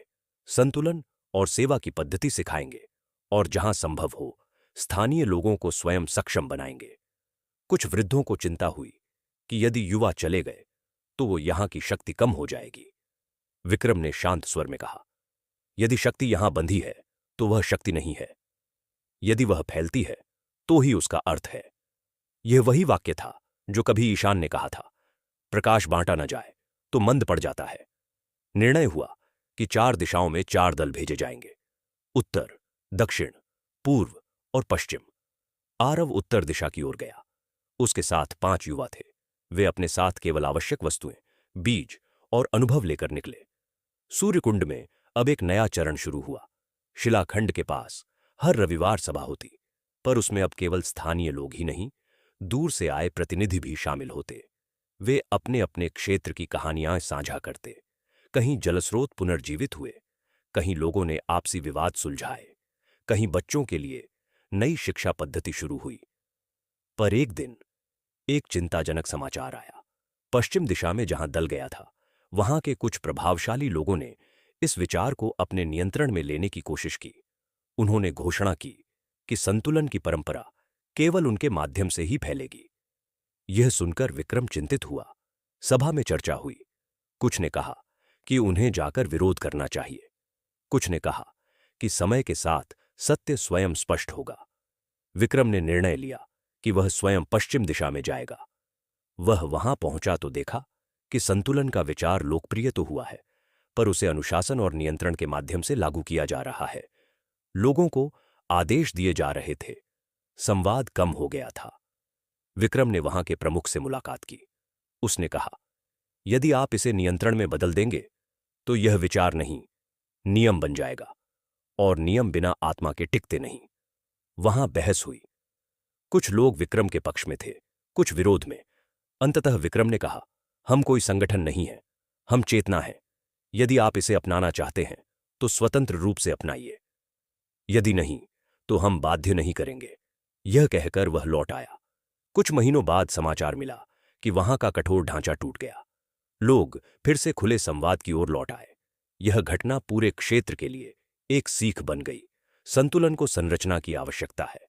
Speaker 1: संतुलन और सेवा की पद्धति सिखाएंगे, और जहां संभव हो स्थानीय लोगों को स्वयं सक्षम बनाएंगे। कुछ वृद्धों को चिंता हुई कि यदि युवा चले गए तो वो यहां की शक्ति कम हो जाएगी। विक्रम ने शांत स्वर में कहा, यदि शक्ति यहां बंधी है तो वह शक्ति नहीं है। यदि वह फैलती है तो ही उसका अर्थ है। यह वही वाक्य था जो कभी ईशान ने कहा था, प्रकाश बांटा न जाए तो मंद पड़ जाता है। निर्णय हुआ कि 4 दिशाओं में 4 दल भेजे जाएंगे, उत्तर, दक्षिण, पूर्व और पश्चिम। आरव उत्तर दिशा की ओर गया। उसके साथ 5 युवा थे। वे अपने साथ केवल आवश्यक वस्तुएं, बीज और अनुभव लेकर निकले। सूर्यकुंड में अब एक नया चरण शुरू हुआ। शिलाखंड के पास हर रविवार सभा होती, पर उसमें अब केवल स्थानीय लोग ही नहीं, दूर से आए प्रतिनिधि भी शामिल होते। वे अपने अपने क्षेत्र की कहानियां साझा करते। कहीं जलस्रोत पुनर्जीवित हुए, कहीं लोगों ने आपसी विवाद सुलझाए, कहीं बच्चों के लिए नई शिक्षा पद्धति शुरू हुई। पर एक दिन एक चिंताजनक समाचार आया। पश्चिम दिशा में जहां दल गया था, वहां के कुछ प्रभावशाली लोगों ने इस विचार को अपने नियंत्रण में लेने की कोशिश की। उन्होंने घोषणा की कि संतुलन की परंपरा केवल उनके माध्यम से ही फैलेगी। यह सुनकर विक्रम चिंतित हुआ। सभा में चर्चा हुई। कुछ ने कहा कि उन्हें जाकर विरोध करना चाहिए। कुछ ने कहा कि समय के साथ सत्य स्वयं स्पष्ट होगा। विक्रम ने निर्णय लिया कि वह स्वयं पश्चिम दिशा में जाएगा। वह वहां पहुंचा तो देखा कि संतुलन का विचार लोकप्रिय तो हुआ है, पर उसे अनुशासन और नियंत्रण के माध्यम से लागू किया जा रहा है। लोगों को आदेश दिए जा रहे थे। संवाद कम हो गया था। विक्रम ने वहां के प्रमुख से मुलाकात की। उसने कहा, यदि आप इसे नियंत्रण में बदल देंगे तो यह विचार नहीं, नियम बन जाएगा, और नियम बिना आत्मा के टिकते नहीं। वहां बहस हुई। कुछ लोग विक्रम के पक्ष में थे, कुछ विरोध में। अंततः विक्रम ने कहा, हम कोई संगठन नहीं है, हम चेतना है। यदि आप इसे अपनाना चाहते हैं तो स्वतंत्र रूप से अपनाइए, यदि नहीं तो हम बाध्य नहीं करेंगे। यह कहकर वह लौट आया। कुछ महीनों बाद समाचार मिला कि वहां का कठोर ढांचा टूट गया। लोग फिर से खुले संवाद की ओर लौट आए। यह घटना पूरे क्षेत्र के लिए एक सीख बन गई। संतुलन को संरचना की आवश्यकता है,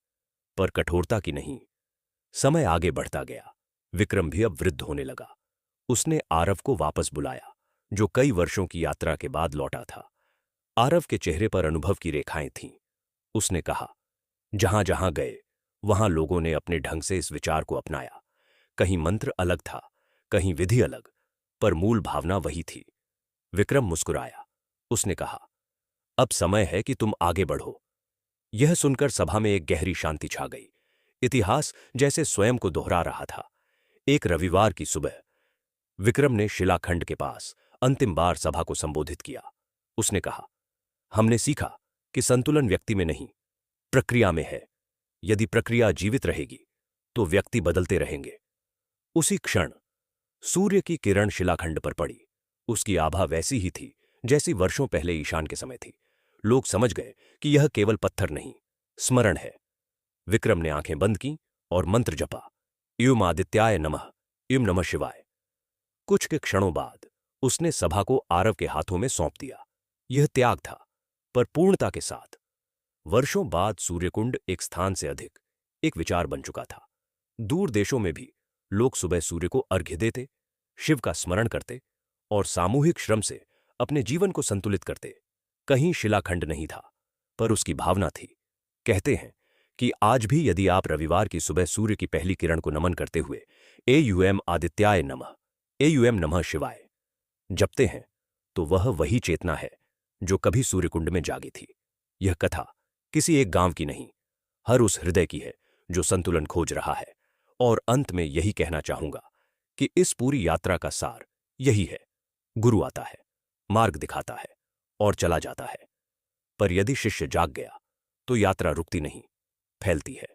Speaker 1: पर कठोरता की नहीं। समय आगे बढ़ता गया। विक्रम भी अब वृद्ध होने लगा। उसने आरव को वापस बुलाया, जो कई वर्षों की यात्रा के बाद लौटा था। आरव के चेहरे पर अनुभव की रेखाएं थीं। उसने कहा, जहां जहां गए वहां लोगों ने अपने ढंग से इस विचार को अपनाया। कहीं मंत्र अलग था, कहीं विधि अलग, पर मूल भावना वही थी। विक्रम मुस्कुराया। उसने कहा, अब समय है कि तुम आगे बढ़ो। यह सुनकर सभा में एक गहरी शांति छा गई। इतिहास जैसे स्वयं को दोहरा रहा था। एक रविवार की सुबह विक्रम ने शिलाखंड के पास अंतिम बार सभा को संबोधित किया। उसने कहा, हमने सीखा कि संतुलन व्यक्ति में नहीं, प्रक्रिया में है। यदि प्रक्रिया जीवित रहेगी तो व्यक्ति बदलते रहेंगे। उसी क्षण सूर्य की किरण शिलाखंड पर पड़ी। उसकी आभा वैसी ही थी जैसी वर्षों पहले ईशान के समय थी। लोग समझ गए कि यह केवल पत्थर नहीं, स्मरण है। विक्रम ने आंखें बंद की और मंत्र जपा, इम आदित्याय नमः, इम नमः शिवाय। कुछ के क्षणों बाद उसने सभा को आरव के हाथों में सौंप दिया। यह त्याग था, पर पूर्णता के साथ। वर्षों बाद सूर्यकुंड एक स्थान से अधिक एक विचार बन चुका था। दूर देशों में भी लोग सुबह सूर्य को अर्घ्य देते, शिव का स्मरण करते और सामूहिक श्रम से अपने जीवन को संतुलित करते। कहीं शिलाखंड नहीं था, पर उसकी भावना थी। कहते हैं कि आज भी यदि आप रविवार की सुबह सूर्य की पहली किरण को नमन करते हुए एयुएम आदित्याय नमः, एयुएम नमः शिवाय जपते हैं, तो वह वही चेतना है जो कभी सूर्यकुंड में जागी थी। यह कथा किसी एक गांव की नहीं, हर उस हृदय की है जो संतुलन खोज रहा है। और अंत में यही कहना चाहूंगा कि इस पूरी यात्रा का सार यही है। गुरु आता है, मार्ग दिखाता है और चला जाता है, पर यदि शिष्य जाग गया तो यात्रा रुकती नहीं, फैलती है।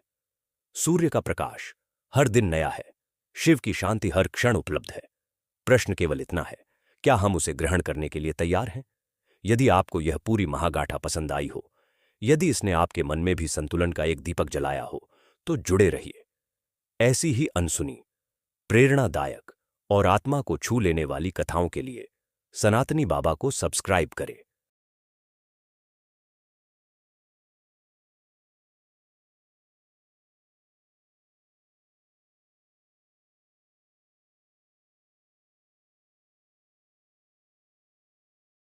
Speaker 1: सूर्य का प्रकाश हर दिन नया है, शिव की शांति हर क्षण उपलब्ध है। प्रश्न केवल इतना है, क्या हम उसे ग्रहण करने के लिए तैयार हैं? यदि आपको यह पूरी महागाथा पसंद आई हो, यदि इसने आपके मन में भी संतुलन का एक दीपक जलाया हो, तो जुड़े रहिए। ऐसी ही अनसुनी, प्रेरणादायक और आत्मा को छू लेने वाली कथाओं के लिए सनातनी बाबा को सब्सक्राइब करें।